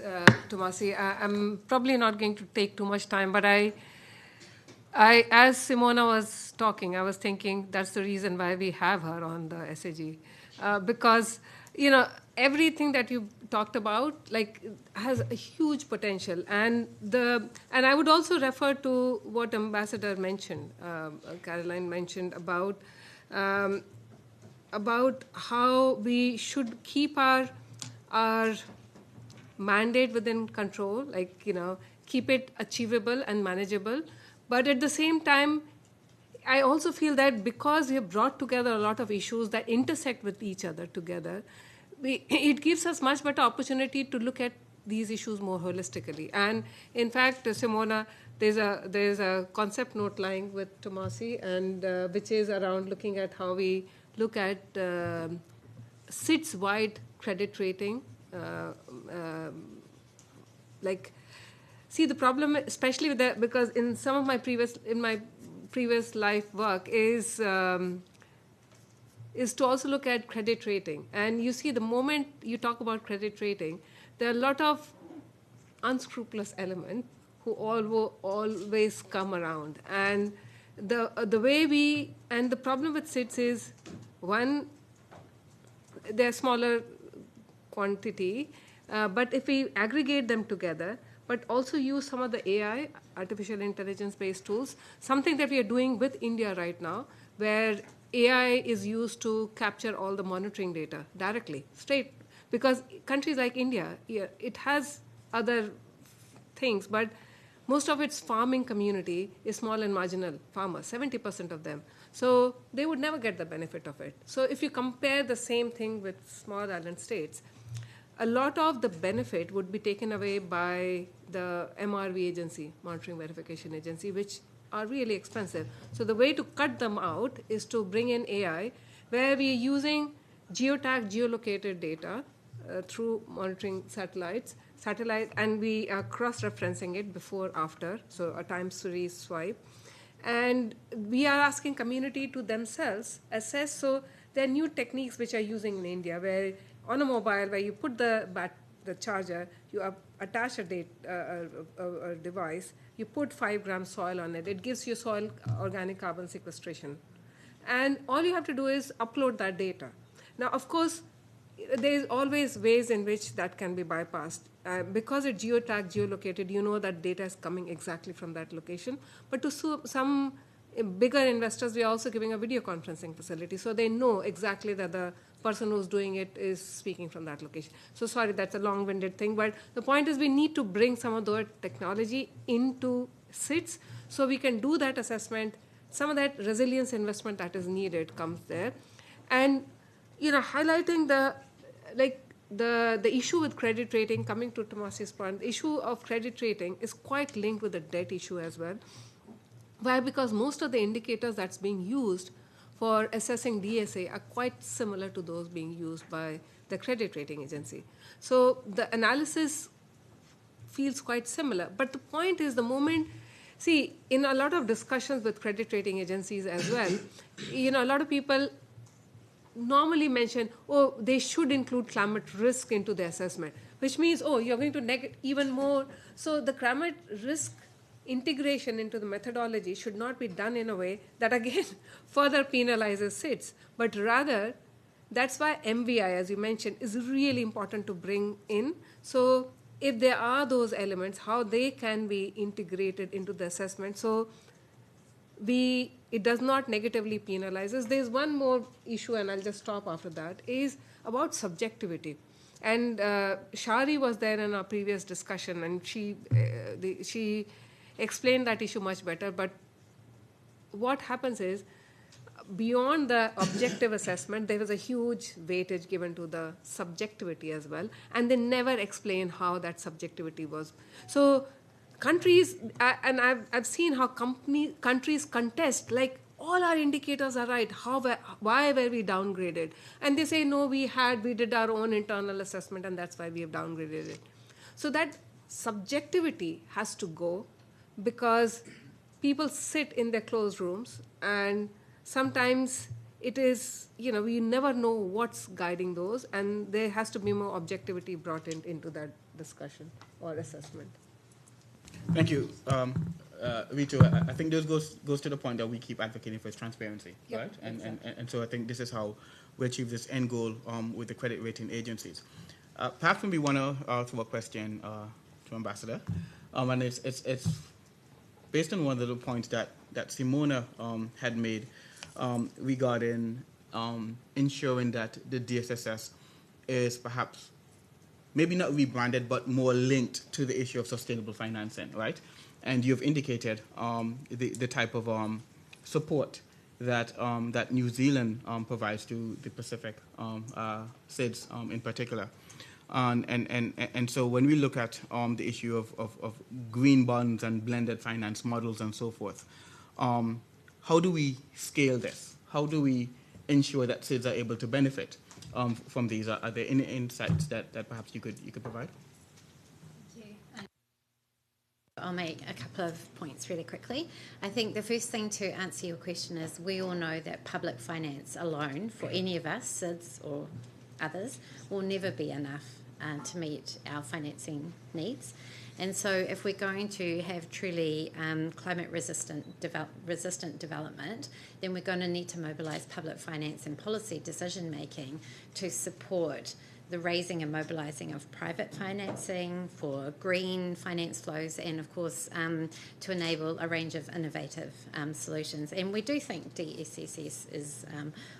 Tomasi. I'm probably not going to take too much time, but I, as Simona was talking, I was thinking that's the reason why we have her on the SAG, because everything that you talked about has a huge potential, and I would also refer to what Ambassador mentioned, Caroline mentioned about how we should keep our mandate within control, keep it achievable and manageable. But at the same time, I also feel that because we have brought together a lot of issues that intersect with each other together, it gives us much better opportunity to look at these issues more holistically. And in fact, Simona, there's a concept note lying with Tomasi, and which is around looking at how we look at SIDS-wide credit rating. See, the problem, especially with that, because in some of my previous life work is is to also look at credit rating. And you see, the moment you talk about credit rating, there are a lot of unscrupulous elements who always come around. And the way the problem with SIDS is, one, they're smaller quantity, but if we aggregate them together, but also use some of the AI, artificial intelligence-based tools, something that we are doing with India right now, where AI is used to capture all the monitoring data directly, straight. Because countries like India, it has other things, but most of its farming community is small and marginal farmers, 70% of them. So they would never get the benefit of it. So if you compare the same thing with small island states, a lot of the benefit would be taken away by the MRV agency, Monitoring Verification Agency, which are really expensive. So the way to cut them out is to bring in AI, where we are using geotagged, geolocated data through monitoring satellite, and we are cross-referencing it before, after, so a time series swipe. And we are asking community to themselves assess. So there are new techniques which are using in India, where on a mobile, where you put the charger, you attach a device, you put 5 grams soil on it, it gives you soil organic carbon sequestration. And all you have to do is upload that data. Now, of course, there's always ways in which that can be bypassed. Because it's geotagged, geolocated, you know that data is coming exactly from that location. But to some bigger investors, we are also giving a video conferencing facility, so they know exactly that the person who's doing it is speaking from that location. So sorry, that's a long-winded thing, but the point is we need to bring some of the technology into SIDS so we can do that assessment. Some of that resilience investment that is needed comes there. And highlighting the issue with credit rating, coming to Tomasi's point, the issue of credit rating is quite linked with the debt issue as well. Why? Because most of the indicators that's being used for assessing DSA are quite similar to those being used by the credit rating agency. So the analysis feels quite similar. But the point is, the moment, see, in a lot of discussions with credit rating agencies as well, a lot of people normally mention, oh, they should include climate risk into the assessment, which means, oh, you're going to negate even more. So the climate risk integration into the methodology should not be done in a way that, again, further penalizes SIDS, but rather, that's why MVI, as you mentioned, is really important to bring in. So if there are those elements, how they can be integrated into the assessment, so it does not negatively penalizes. There's one more issue, and I'll just stop after that, is about subjectivity. And Shari was there in our previous discussion, and she explained that issue much better. But what happens is, beyond the objective assessment, there was a huge weightage given to the subjectivity as well, and they never explain how that subjectivity was. So countries, and I've seen how countries contest, like, all our indicators are right, why were we downgraded? And they say, no, we did our own internal assessment, and that's why we have downgraded it. So that subjectivity has to go, because people sit in their closed rooms, and sometimes it is, we never know what's guiding those, and there has to be more objectivity brought into that discussion or assessment. Thank you. Ritu, I think this goes to the point that we keep advocating for transparency, yep, right? exactly. And so I think this is how we achieve this end goal with the credit rating agencies. Perhaps we want to throw a question to Ambassador, and it's based on one of the points that Simona had made regarding ensuring that the DSSS is perhaps maybe not rebranded, but more linked to the issue of sustainable financing, right? And you've indicated the type of support that that New Zealand provides to the Pacific SIDS in particular. And so when we look at the issue of green bonds and blended finance models and so forth, how do we scale this? How do we ensure that SIDS are able to benefit from these? Are there any insights that perhaps you could provide? I'll make a couple of points really quickly. I think the first thing to answer your question is we all know that public finance alone for any of us, SIDS or others, will never be enough to meet our financing needs. And so if we're going to have truly climate-resistant development, then we're going to need to mobilise public finance and policy decision-making to support the raising and mobilising of private financing for green finance flows and, of course, to enable a range of innovative solutions. And we do think DSSS is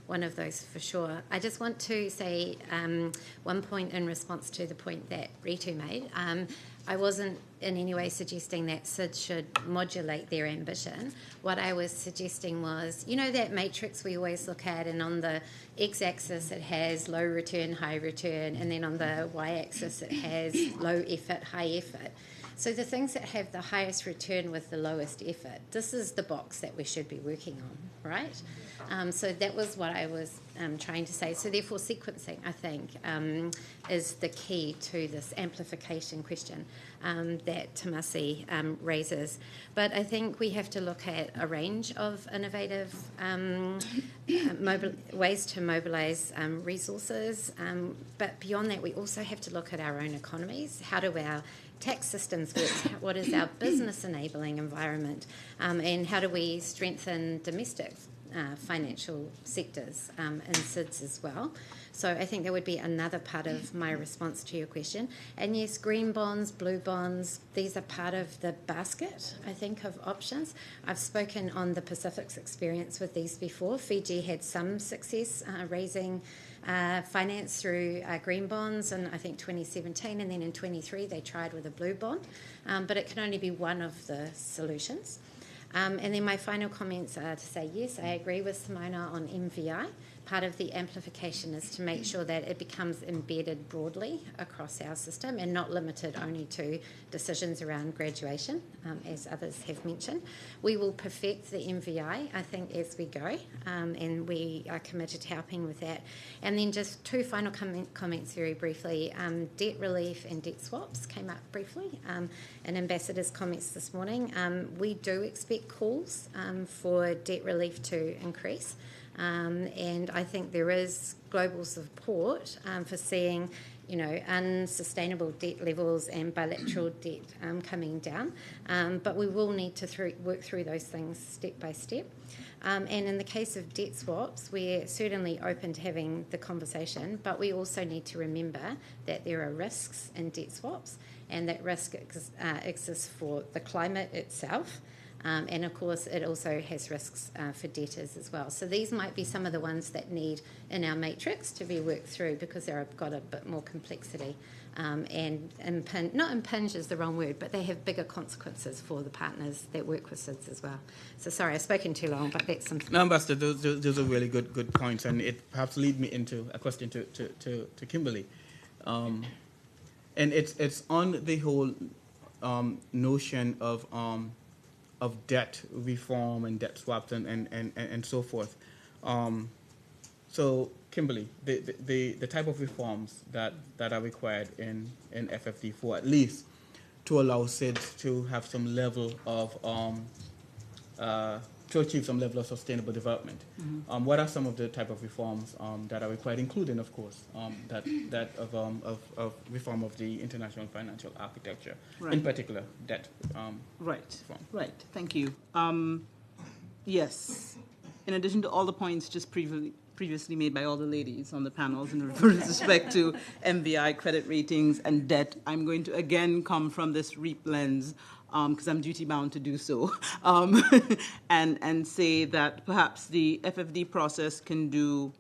one of those for sure. I just want to say one point in response to the point that Ritu made. I wasn't in any way suggesting that SIDS should modulate their ambition. What I was suggesting was, you know that matrix we always look at, and on the x-axis it has low return, high return, and then on the y-axis it has low effort, high effort. So the things that have the highest return with the lowest effort, this is the box that we should be working on, right? So that was what I was trying to say. So therefore sequencing, I think, is the key to this amplification question that Tomasi raises. But I think we have to look at a range of innovative ways to mobilise resources. But beyond that, we also have to look at our own economies. How do our tax systems work? What is our business enabling environment? And how do we strengthen domestic financial sectors in SIDS as well? So I think that would be another part of my response to your question. And yes, green bonds, blue bonds, these are part of the basket, I think, of options. I've spoken on the Pacific's experience with these before. Fiji had some success raising finance through green bonds in, I think, 2017, and then in 23 they tried with a blue bond. But it can only be one of the solutions. And then my final comments are to say, yes, I agree with Simona on MVI. Part of the amplification is to make sure that it becomes embedded broadly across our system and not limited only to decisions around graduation, as others have mentioned. We will perfect the MVI, I think, as we go, and we are committed to helping with that. And then just two final comments very briefly. Debt relief and debt swaps came up briefly in Ambassador's comments this morning. We do expect calls for debt relief to increase. And I think there is global support for seeing, unsustainable debt levels and bilateral debt coming down. But we will need to work through those things step by step. And in the case of debt swaps, we're certainly open to having the conversation, but we also need to remember that there are risks in debt swaps, and that risk exists for the climate itself. And of course, it also has risks for debtors as well. So these might be some of the ones that need in our matrix to be worked through because they've got a bit more complexity. And not impinge is the wrong word, but they have bigger consequences for the partners that work with SIDS as well. So sorry, I've spoken too long, but that's something. No, Ambassador, those are really good points, and it perhaps lead me into a question to Kimberly. And it's on the whole notion of debt reform and debt swaps and so forth. So, Kimberly, the type of reforms that are required in FFD4, at least to allow SIDS to have some level of to achieve some level of sustainable development. Mm-hmm. What are some of the type of reforms that are required, including, of course, that of reform of the international financial architecture, right. In particular, debt right. reform? Right. Thank you. Yes. In addition to all the points just previously made by all the ladies on the panels in respect to MVI, credit ratings, and debt, I'm going to again come from this REAP lens, because I'm duty-bound to do so, and say that perhaps the FFD process can do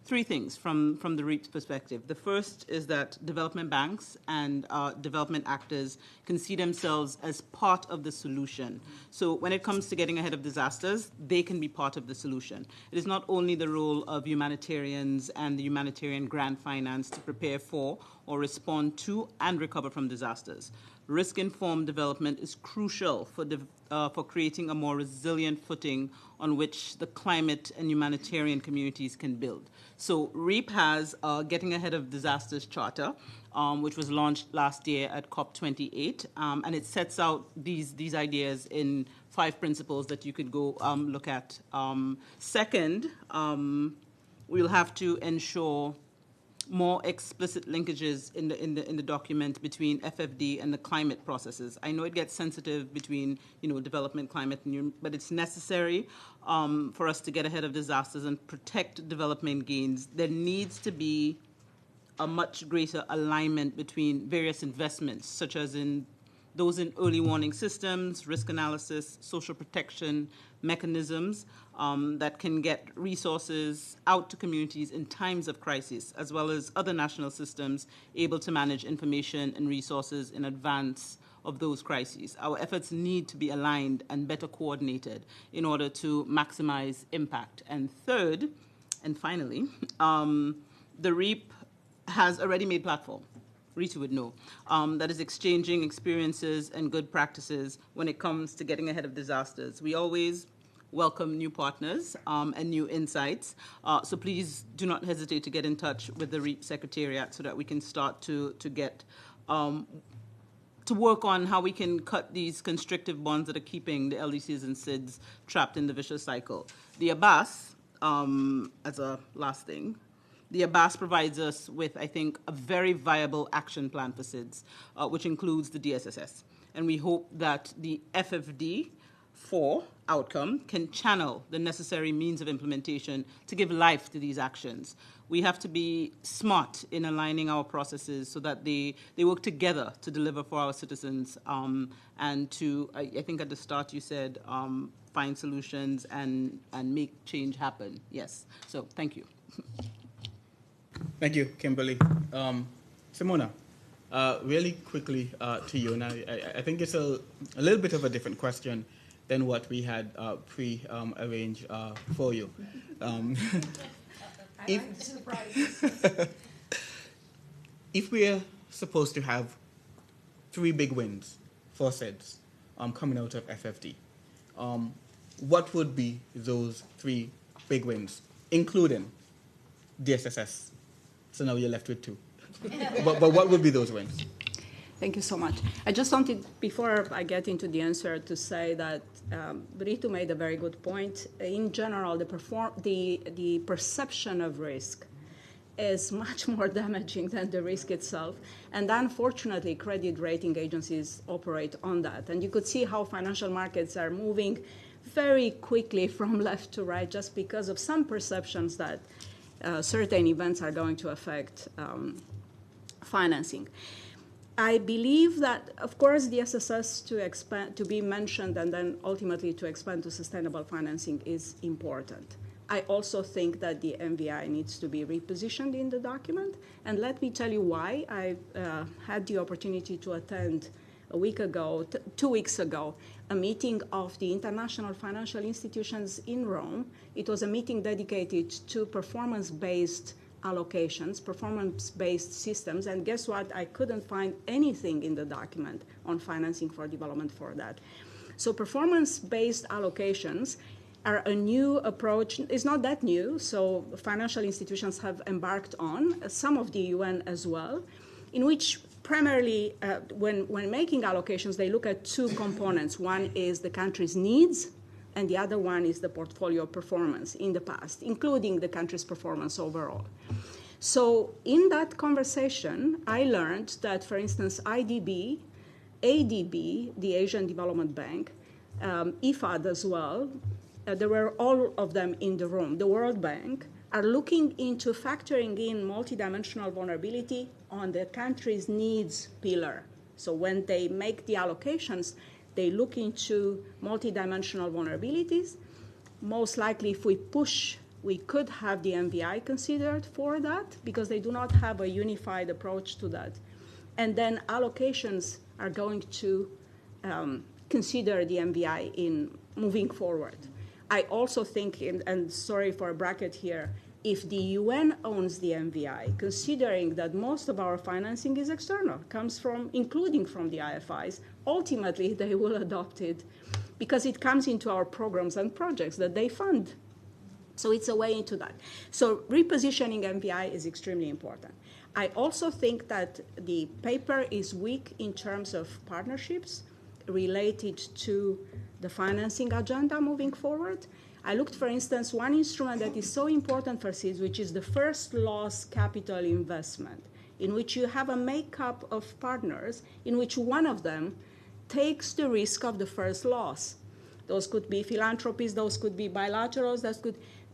three things from the REAP's perspective. The first is that development banks and development actors can see themselves as part of the solution. So when it comes to getting ahead of disasters, they can be part of the solution. It is not only the role of humanitarians and the humanitarian grant finance to prepare for or respond to and recover from disasters, risk-informed development is crucial for creating a more resilient footing on which the climate and humanitarian communities can build. So REAP has a Getting Ahead of Disasters Charter, which was launched last year at COP28, and it sets out these ideas in 5 principles that you could go look at. Second, we'll have to ensure more explicit linkages in the document between FFD and the climate processes. I know it gets sensitive between development, climate, but it's necessary for us to get ahead of disasters and protect development gains. There needs to be a much greater alignment between various investments, such as in those in early warning systems, risk analysis, social protection mechanisms that can get resources out to communities in times of crisis, as well as other national systems able to manage information and resources in advance of those crises. Our efforts need to be aligned and better coordinated in order to maximize impact. And third, and finally, the REAP has a ready-made platform, Ritu would know, that is exchanging experiences and good practices when it comes to getting ahead of disasters. We always welcome new partners and new insights, so please do not hesitate to get in touch with the REAP Secretariat so that we can start to get to work on how we can cut these constrictive bonds that are keeping the LDCs and SIDS trapped in the vicious cycle. The ABAS, as a last thing, the ABAS provides us with, I think, a very viable action plan for SIDS, which includes the DSSS. And we hope that the FFD4 outcome can channel the necessary means of implementation to give life to these actions. We have to be smart in aligning our processes so that they work together to deliver for our citizens and to, I think at the start you said, find solutions and make change happen. Yes, so thank you. Thank you, Kimberly. Simona, really quickly to you. Now, I think it's a little bit of a different question than what we had pre-arranged for you. If we're supposed to have 3 big wins for SIDS coming out of FFD, what would be those 3 big wins, including DSSS? So now you're left with 2. but what would be those wins? Thank you so much. I just wanted, before I get into the answer, to say that Ritu made a very good point. In general, the perception of risk is much more damaging than the risk itself. And unfortunately, credit rating agencies operate on that. And you could see how financial markets are moving very quickly from left to right just because of some perceptions that certain events are going to affect financing. I believe that, of course, the SSS to be mentioned and then ultimately to expand to sustainable financing is important. I also think that the MVI needs to be repositioned in the document. And let me tell you why. I had the opportunity to attend a week ago, 2 weeks ago, a meeting of the international financial institutions in Rome. It was a meeting dedicated to performance-based allocations, performance-based systems, and guess what? I couldn't find anything in the document on financing for development for that. So performance-based allocations are a new approach. It's not that new, so financial institutions have embarked on, some of the UN as well, in which primarily, when making allocations, they look at 2 components. One is the country's needs, and the other one is the portfolio performance in the past, including the country's performance overall. So in that conversation, I learned that, for instance, IDB, ADB, the Asian Development Bank, IFAD as well, there were all of them in the room, the World Bank, are looking into factoring in multidimensional vulnerability on the country's needs pillar. So when they make the allocations, they look into multidimensional vulnerabilities. Most likely, if we push, we could have the MVI considered for that because they do not have a unified approach to that. And then allocations are going to consider the MVI in moving forward. I also think, and sorry for a bracket here, if the UN owns the MVI, considering that most of our financing is external, comes from, including from the IFIs, ultimately they will adopt it because it comes into our programs and projects that they fund. So it's a way into that. So repositioning MVI is extremely important. I also think that the paper is weak in terms of partnerships related to the financing agenda moving forward. I looked, for instance, one instrument that is so important for SIDS, which is the first loss capital investment, in which you have a makeup of partners in which one of them takes the risk of the first loss. Those could be philanthropies, those could be bilaterals,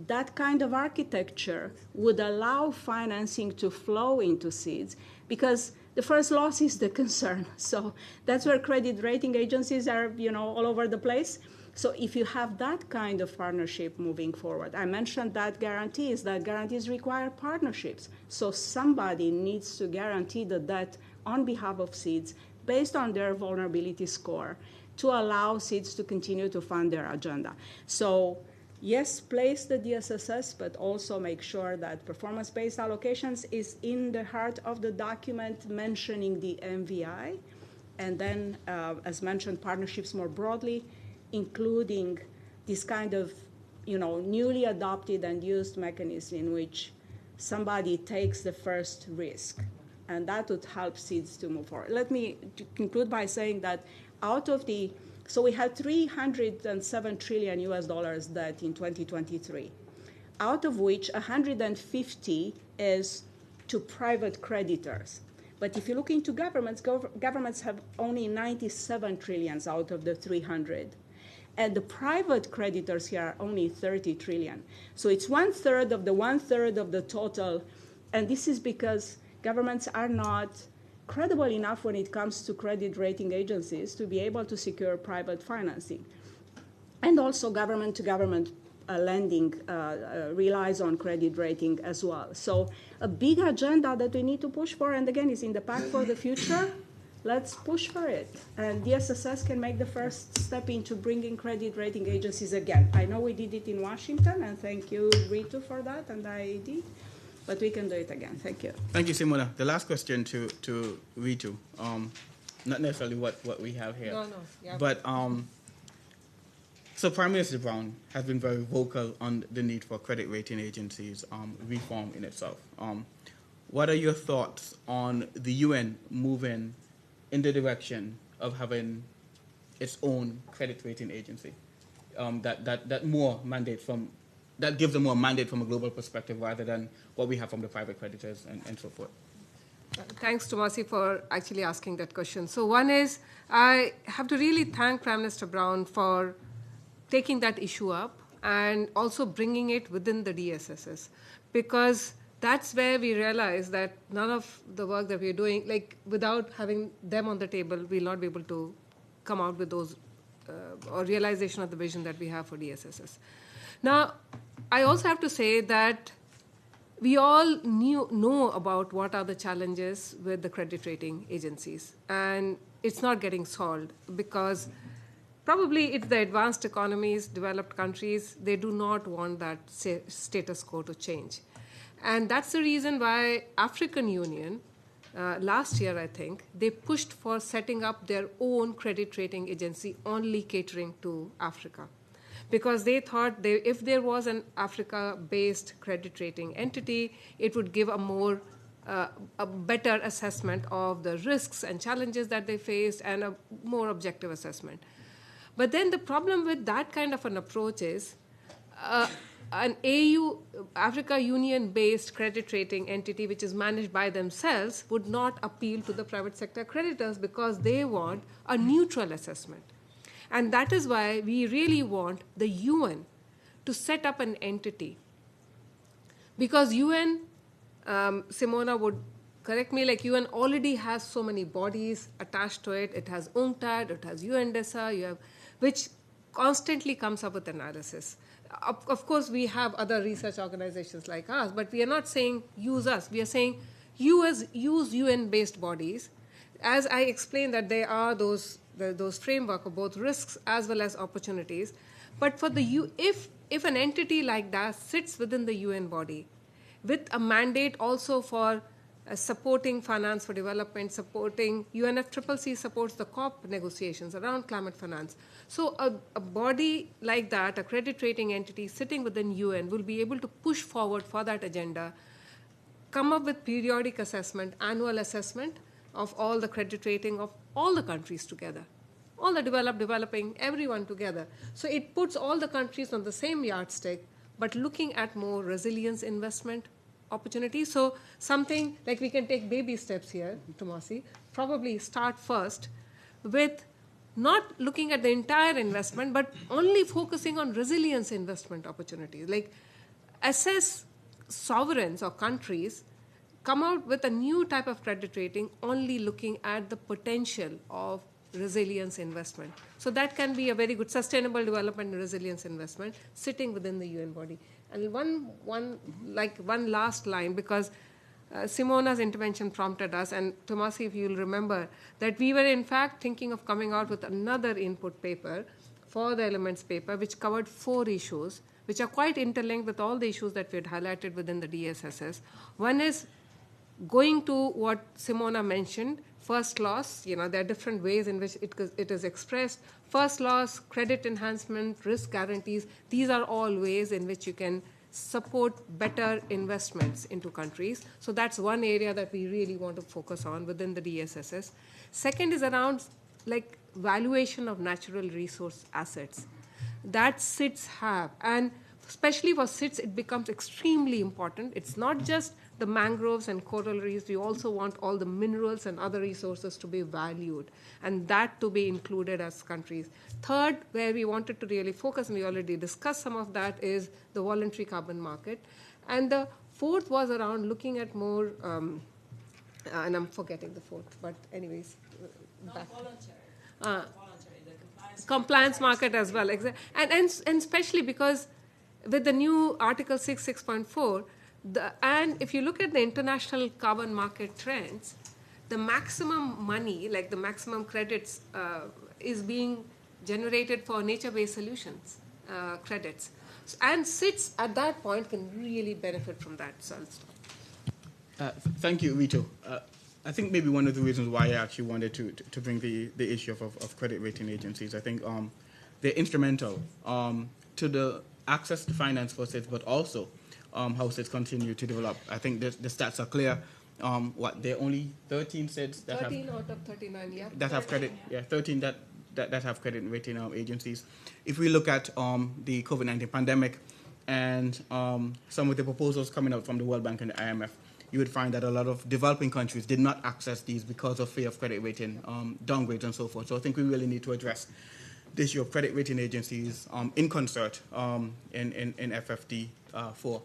that kind of architecture would allow financing to flow into SIDS because the first loss is the concern. So that's where credit rating agencies are, all over the place. So if you have that kind of partnership moving forward, I mentioned that guarantees require partnerships. So somebody needs to guarantee the debt on behalf of SIDS based on their vulnerability score to allow SIDS to continue to fund their agenda. So yes, place the DSSS, but also make sure that performance-based allocations is in the heart of the document mentioning the MVI. And then, as mentioned, partnerships more broadly, including this kind of, newly adopted and used mechanism in which somebody takes the first risk. And that would help SIDS to move forward. Let me conclude by saying that so we had $307 trillion US debt in 2023, out of which 150 is to private creditors. But if you look into governments, governments have only 97 trillions out of the 300. And the private creditors here are only 30 trillion. So it's 1/3 of the 1/3 of the total. And this is because governments are not credible enough when it comes to credit rating agencies to be able to secure private financing. And also government-to-government lending relies on credit rating as well. So a big agenda that we need to push for, and again, is in the Pact for the Future. Let's push for it. And DSSS can make the first step into bringing credit rating agencies again. I know we did it in Washington, and thank you, Ritu, for that, and IIED. But we can do it again. Thank you. Thank you, Simona. The last question to Ritu, not necessarily what we have here. No, yeah. But so Prime Minister Brown has been very vocal on the need for credit rating agencies reform in itself. What are your thoughts on the UN moving in the direction of having its own credit rating agency that gives them more mandate from a global perspective rather than what we have from the private creditors and so forth? Thanks, Tomasi, for actually asking that question. So one is, I have to really thank Prime Minister Brown for taking that issue up and also bringing it within the DSSS, because that's where we realize that none of the work that we're doing, without having them on the table, we'll not be able to come out with those or realization of the vision that we have for DSSS. Now, I also have to say that we all know about what are the challenges with the credit rating agencies, and it's not getting solved because probably it's the advanced economies, developed countries, they do not want that status quo to change. And that's the reason why African Union, last year I think, they pushed for setting up their own credit rating agency only catering to Africa. Because they thought if there was an Africa-based credit rating entity, it would give a better assessment of the risks and challenges that they faced and a more objective assessment. But then the problem with that kind of an approach is an Africa Union-based credit rating entity, which is managed by themselves, would not appeal to the private sector creditors because they want a neutral assessment. And that is why we really want the UN to set up an entity. Because UN, Simona would correct me, UN already has so many bodies attached to it. It has UNCTAD, it has UNDESA, which constantly comes up with analysis. Of course, we have other research organizations like us, but we are not saying use us. We are saying use UN-based bodies. As I explained that there are those framework of both risks as well as opportunities. But for if an entity like that sits within the UN body, with a mandate also for supporting finance for development, supporting UNFCCC supports the COP negotiations around climate finance. So a body like that, a credit rating entity sitting within UN, will be able to push forward for that agenda, come up with periodic assessment, annual assessment of all the credit rating of all the countries together, all the developed, developing, everyone together. So it puts all the countries on the same yardstick, but looking at more resilience investment opportunities. So something like we can take baby steps here, Tomasi, probably start first with not looking at the entire investment, but only focusing on resilience investment opportunities. Like assess sovereigns or countries, come out with a new type of credit rating, only looking at the potential of resilience investment. So that can be a very good sustainable development and resilience investment sitting within the UN body. And one last line, because Simona's intervention prompted us, and Tomasi, if you'll remember, that we were in fact thinking of coming out with another input paper for the elements paper, which covered 4 issues, which are quite interlinked with all the issues that we had highlighted within the DSSS. One is going to what Simona mentioned, first loss, there are different ways in which it is expressed. First loss, credit enhancement, risk guarantees, these are all ways in which you can support better investments into countries. So that's one area that we really want to focus on within the DSSS. Second is around like valuation of natural resource assets. That SIDS have, and especially for SIDS, it becomes extremely important. It's not just the mangroves and coral reefs. We also want all the minerals and other resources to be valued, and that to be included as countries. Third, where we wanted to really focus, and we already discussed some of that, is the voluntary carbon market. And the fourth was around looking at more, and I'm forgetting the fourth, but anyways. Compliance market as well. And especially because with the new Article 6.4, and if you look at the international carbon market trends, the maximum money, like the maximum credits, is being generated for nature-based solutions credits. And SIDS at that point can really benefit from that. So I'll stop. Thank you, Ritu. I think maybe one of the reasons why I actually wanted to bring the issue of credit rating agencies, I think they're instrumental to the access to finance for SIDS, but also how SIDS continue to develop. I think the stats are clear. There are only 13 SIDS that 13 out of 39, yeah. That have credit, 13 that have credit rating agencies. If we look at the COVID-19 pandemic and some of the proposals coming out from the World Bank and the IMF, you would find that a lot of developing countries did not access these because of fear of credit rating downgrades and so forth. So I think we really need to address the issue of credit rating agencies in concert in FFD 4.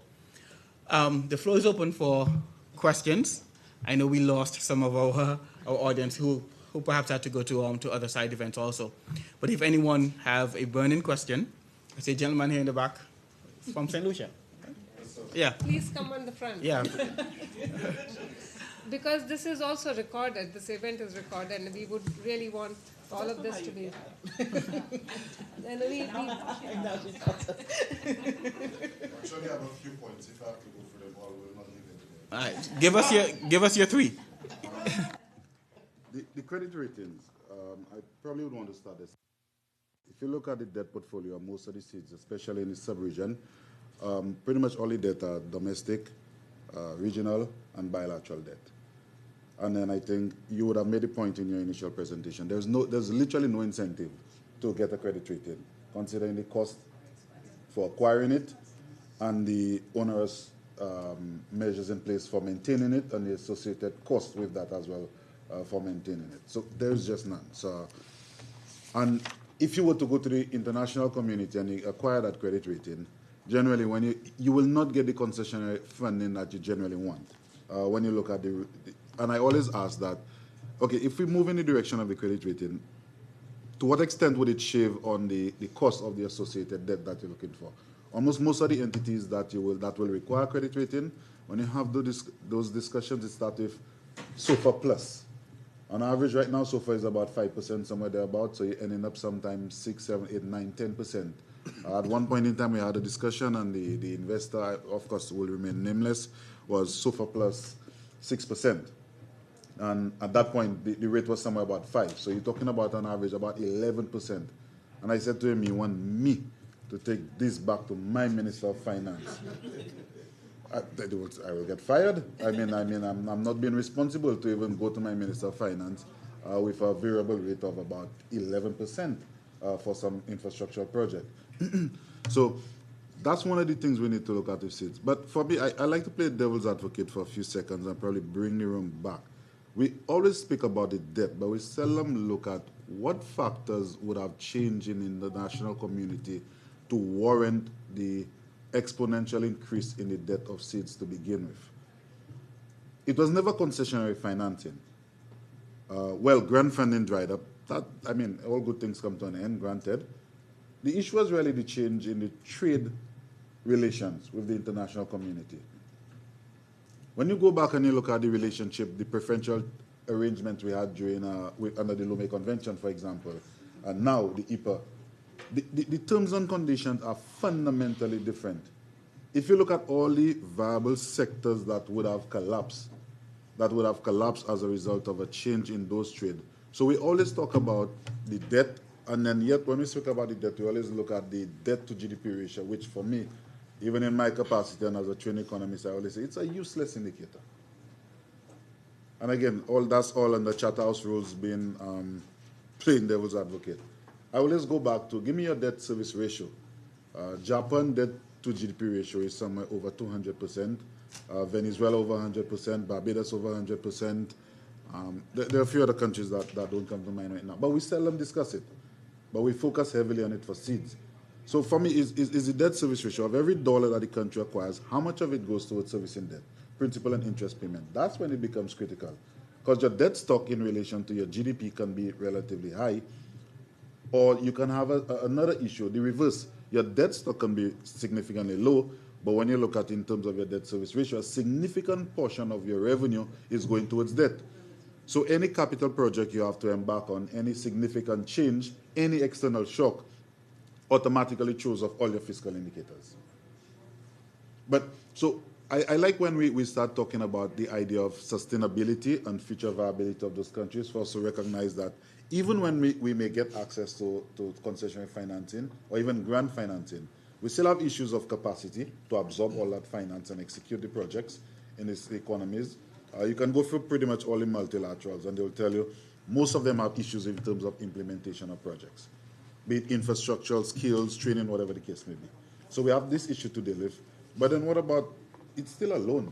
The floor is open for questions. I know we lost some of our audience who perhaps had to go to other side events also. But if anyone have a burning question, I see a gentleman here in the back from St. Lucia. Yeah. Please come on the front. Yeah. Because this is also recorded, this event is recorded, and we would really want all of this to be. And Actually, I have a few points. If I have to go for them all, we'll not leave it today. All right. Give us your 3. The credit ratings, I probably would want to start this. If you look at the debt portfolio of most of the SIDS, especially in the sub-region, pretty much all the debt are domestic, regional, and bilateral debt. And then I think you would have made a point in your initial presentation. There's literally no incentive to get a credit rating, considering the cost for acquiring it and the onerous measures in place for maintaining it and the associated cost with that as well for maintaining it. So there's just none. So, and if you were to go to the international community and you acquire that credit rating, generally when you will not get the concessionary funding that you generally want. When you look at and I always ask that, okay, if we move in the direction of the credit rating, to what extent would it shave on the cost of the associated debt that you're looking for? Almost most of the entities that will require credit rating, when you have those discussions, it starts with SOFR plus. On average, right now, SOFR is about 5%, somewhere thereabouts, so you're ending up sometimes 6, 7, 8, 9, 10% At one point in time, we had a discussion, and the investor, of course, will remain nameless, was SOFR plus 6%. And at that point, the rate was somewhere about 5. So you're talking about an average about 11%. And I said to him, you want me to take this back to my Minister of Finance? I will get fired. I'm not being responsible to even go to my Minister of Finance with a variable rate of about 11% for some infrastructural project. So that's one of the things we need to look at with SIDS. But for me, I like to play devil's advocate for a few seconds and probably bring the room back. We always speak about the debt, but we seldom look at what factors would have changed in the international community to warrant the exponential increase in the debt of SIDS to begin with. It was never concessionary financing. Well, grant funding dried up. All good things come to an end, granted. The issue was really the change in the trade relations with the international community. When you go back and you look at the relationship, the preferential arrangement we had during under the Lomé Convention, for example, and now the IPA, the terms and conditions are fundamentally different. If you look at all the viable sectors that would have collapsed as a result of a change in those trade. So we always talk about the debt, and then yet when we speak about the debt, we always look at the debt to GDP ratio, which for me, even in my capacity and as a trained economist, I always say it's a useless indicator. And again, that's all under Charterhouse rules being plain devil's advocate. I always go back to, give me your debt service ratio. Japan debt to GDP ratio is somewhere over 200%. Venezuela over 100%, Barbados over 100%. There are a few other countries that don't come to mind right now. But we seldom discuss it. But we focus heavily on it for SIDS. So for me, is the debt service ratio of every dollar that the country acquires, how much of it goes towards servicing debt, principal and interest payment? That's when it becomes critical. Because your debt stock in relation to your GDP can be relatively high, or you can have another issue, the reverse. Your debt stock can be significantly low, but when you look at in terms of your debt service ratio, a significant portion of your revenue is going towards debt. So any capital project you have to embark on, any significant change, any external shock, automatically throws off all your fiscal indicators. But so I like when we start talking about the idea of sustainability and future viability of those countries, for us to recognize that even when we may get access to concessionary financing or even grant financing, we still have issues of capacity to absorb all that finance and execute the projects in these economies. You can go through pretty much all the multilaterals and they'll tell you most of them have issues in terms of implementation of projects, be it infrastructural, skills, training, whatever the case may be. So we have this issue to deal with. But then what about, it's still a loan.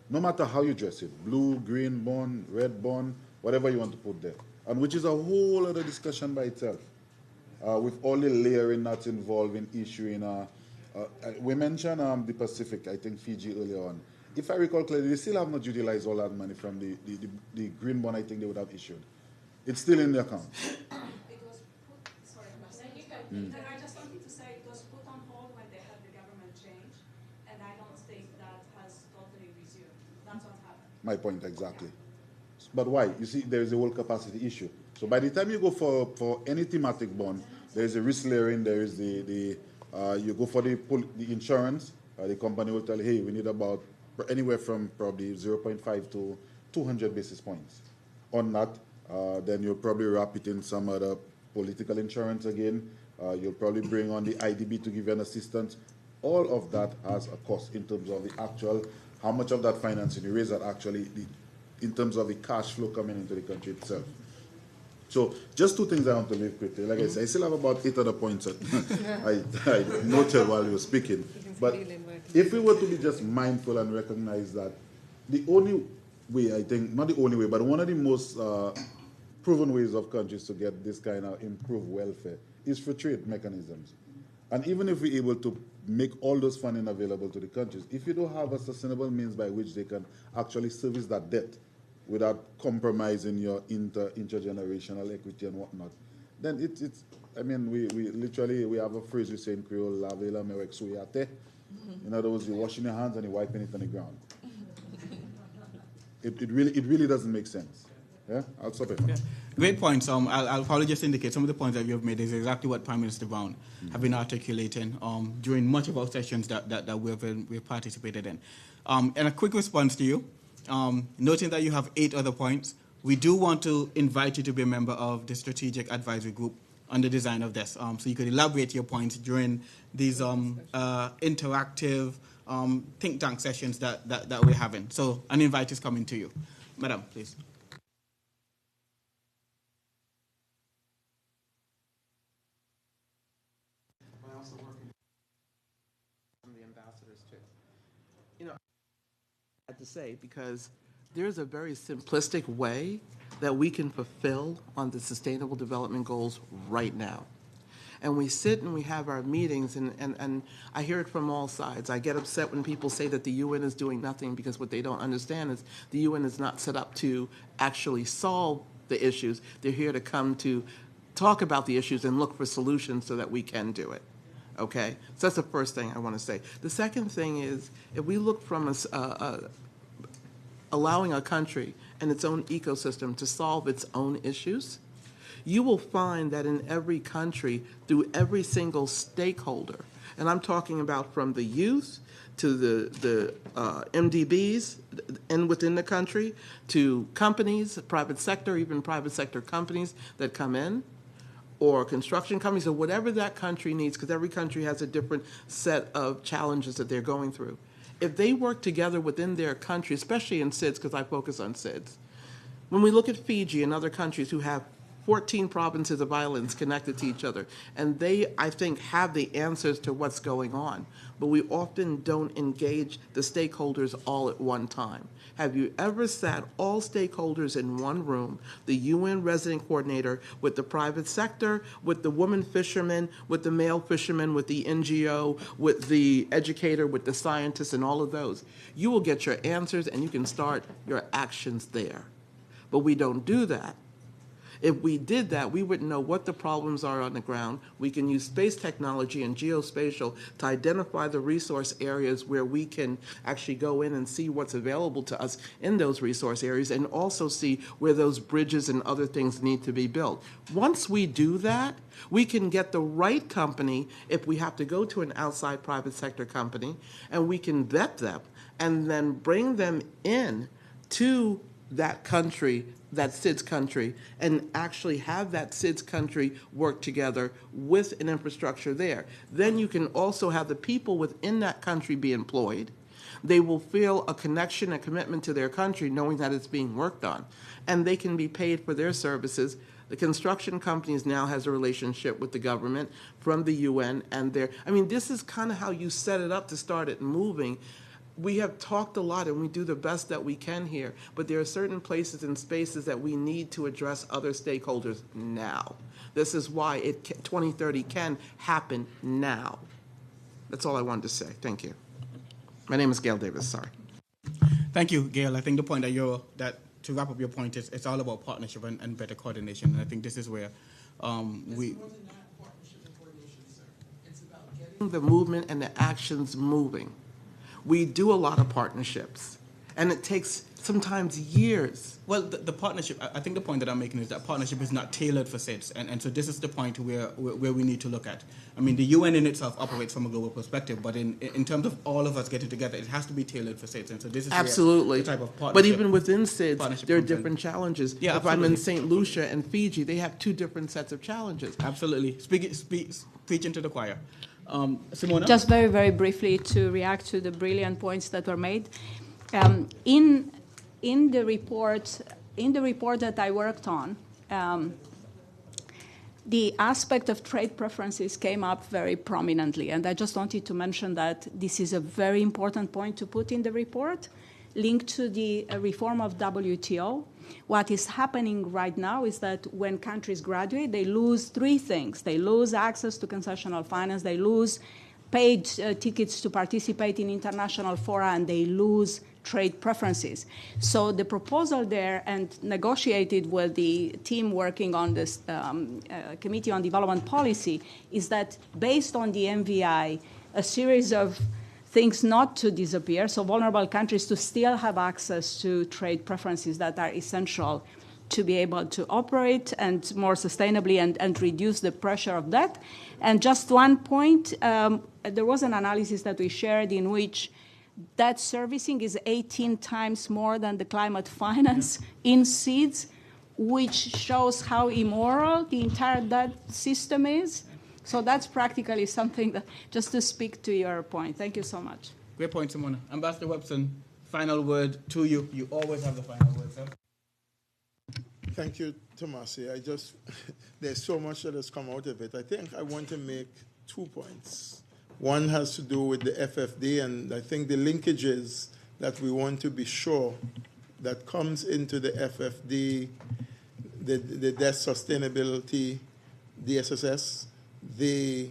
No matter how you dress it, blue, green bond, red bond, whatever you want to put there. And which is a whole other discussion by itself. With all the layering that's involved in issuing. We mentioned the Pacific, I think Fiji earlier on. If I recall clearly, they still have not utilized all that money from the green bond I think they would have issued. It's still in the account. It was put, sorry, and I just wanted to say it was put on hold when they had the government change, and I don't think that has totally resumed. That's what happened. My point, exactly. But why? You see, there is a whole capacity issue. So by the time you go for any thematic bond, there is a risk layering, there is you go for the insurance, the company will tell you, hey, we need about anywhere from probably 0.5 to 200 basis points. On that, then you'll probably wrap it in some other political insurance again. You'll probably bring on the IDB to give you an assistance. All of that has a cost in terms of the actual, how much of that financing you raise that actually, in terms of the cash flow coming into the country itself. So just two things I want to leave quickly. Like I said, I still have about 8 other points that I noted while you were speaking. But if we were to be just mindful and recognize that the only way, I think, not the only way, but one of the most proven ways of countries to get this kind of improved welfare is through trade mechanisms. And even if we're able to make all those funding available to the countries, if you don't have a sustainable means by which they can actually service that debt without compromising your intergenerational equity and whatnot, then it's I mean, we literally, we have a phrase we say in Creole, lave la main avec souillate. In other words, you're washing your hands and you're wiping it on the ground. It really doesn't make sense. Yeah, I'll stop it. Yeah. Great points. I'll probably just indicate some of the points that you've made is exactly what Prime Minister Brown have been articulating during much of our sessions that we've participated in. And a quick response to you, noting that you have 8 other points, we do want to invite you to be a member of the Strategic Advisory Group on the design of this. So you could elaborate your points during these interactive think tank sessions that we're having. So an invite is coming to you. Madam, please. I also work in the ambassadors too. You know, I had to say, because there's a very simplistic way that we can fulfill on the Sustainable Development Goals right now. And we sit and we have our meetings, and I hear it from all sides. I get upset when people say that the UN is doing nothing, because what they don't understand is the UN is not set up to actually solve the issues. They're here to come to talk about the issues and look for solutions so that we can do it. Okay? So that's the first thing I want to say. The second thing is, if we look from allowing a country and its own ecosystem to solve its own issues, you will find that in every country, through every single stakeholder, and I'm talking about from the youth to the MDBs and within the country, to companies, private sector, even private sector companies that come in, or construction companies, or whatever that country needs, because every country has a different set of challenges that they're going through. If they work together within their country, especially in SIDS, because I focus on SIDS, when we look at Fiji and other countries who have 14 provinces of islands connected to each other, and they, I think, have the answers to what's going on, but we often don't engage the stakeholders all at one time. Have you ever sat all stakeholders in one room, the UN resident coordinator with the private sector, with the woman fishermen, with the male fishermen, with the NGO, with the educator, with the scientists, and all of those? You will get your answers and you can start your actions there. But we don't do that. If we did that, we wouldn't know what the problems are on the ground. We can use space technology and geospatial to identify the resource areas where we can actually go in and see what's available to us in those resource areas, and also see where those bridges and other things need to be built. Once we do that, we can get the right company, if we have to go to an outside private sector company, and we can vet them and then bring them in to that country, that SIDS country, and actually have that SIDS country work together with an infrastructure there. Then you can also have the people within that country be employed. They will feel a connection, a commitment to their country, knowing that it's being worked on, and they can be paid for their services. The construction companies now has a relationship with the government from the UN, and this is kind of how you set it up to start it moving. We have talked a lot and we do the best that we can here, but there are certain places and spaces that we need to address other stakeholders now. This is why 2030 can happen now. That's all I wanted to say. Thank you. My name is Gail Davis. Sorry. Thank you, Gail. I think the point that to wrap up your point is it's all about partnership and better coordination. And I think this is where It's more than that, partnership and coordination, sir. It's about getting the movement and the actions moving. We do a lot of partnerships, and it takes sometimes years. Well, the partnership, I think the point that I'm making is that partnership is not tailored for SIDS, and so this is the point where we need to look at. I mean, the UN in itself operates from a global perspective, but in terms of all of us getting together, it has to be tailored for SIDS, and so this is absolutely the type of partnership. But even within SIDS, there are different challenges. Yeah, if I'm in St. Lucia and Fiji, they have 2 different sets of challenges. Absolutely. Preaching to the choir. Simona? Just very, very briefly to react to the brilliant points that were made. In the report that I worked on, the aspect of trade preferences came up very prominently, and I just wanted to mention that this is a very important point to put in the report, linked to the reform of WTO. What is happening right now is that when countries graduate, they lose 3 things. They lose access to concessional finance, they lose paid tickets to participate in international fora, and they lose trade preferences. So the proposal there, and negotiated with the team working on this Committee on Development Policy, is that based on the MVI, a series of things not to disappear, so vulnerable countries to still have access to trade preferences that are essential to be able to operate and more sustainably and reduce the pressure of that. And just one point, there was an analysis that we shared in which debt servicing is 18 times more than the climate finance in SIDS, which shows how immoral the entire debt system is. So that's practically something that, just to speak to your point. Thank you so much. Great point, Simona. Ambassador Webson, final word to you. You always have the final word, sir. Thank you, Tomasi. There's so much that has come out of it. I think I want to make 2 points. One has to do with the FFD, and I think the linkages that we want to be sure that comes into the FFD, the debt sustainability, DSSS, the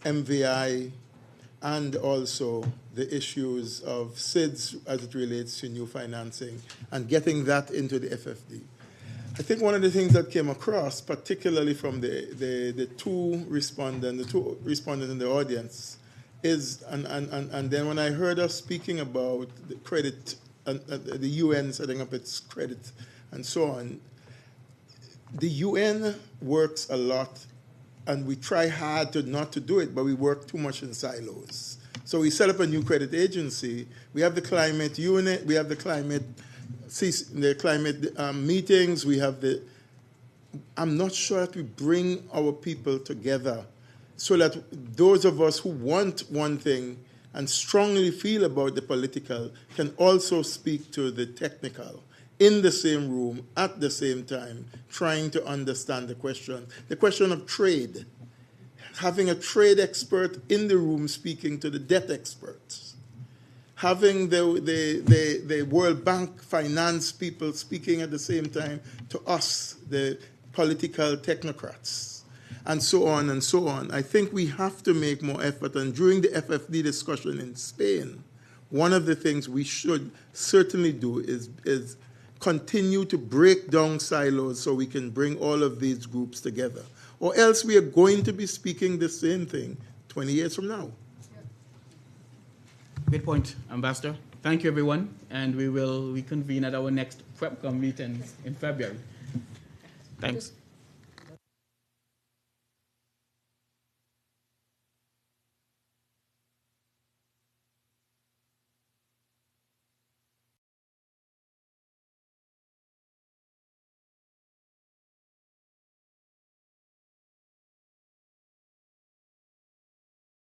MVI, and also the issues of SIDS as it relates to new financing and getting that into the FFD. I think one of the things that came across, particularly from the two respondents in the audience, is, and then when I heard us speaking about the credit, the UN setting up its credit and so on, the UN works a lot, and we try hard not to do it, but we work too much in silos. So we set up a new credit agency. We have the climate unit. We have the climate meetings. We have the. I'm not sure that we bring our people together so that those of us who want one thing and strongly feel about the political can also speak to the technical in the same room at the same time, trying to understand the question of trade. Having a trade expert in the room speaking to the debt experts. Having the World Bank finance people speaking at the same time to us, the political technocrats, and so on and so on. I think we have to make more effort. And during the FFD discussion in Spain, one of the things we should certainly do is continue to break down silos so we can bring all of these groups together. Or else we are going to be speaking the same thing 20 years from now. Great point, Ambassador. Thank you, everyone. And we will reconvene at our next PrepCom meeting in February. Thanks.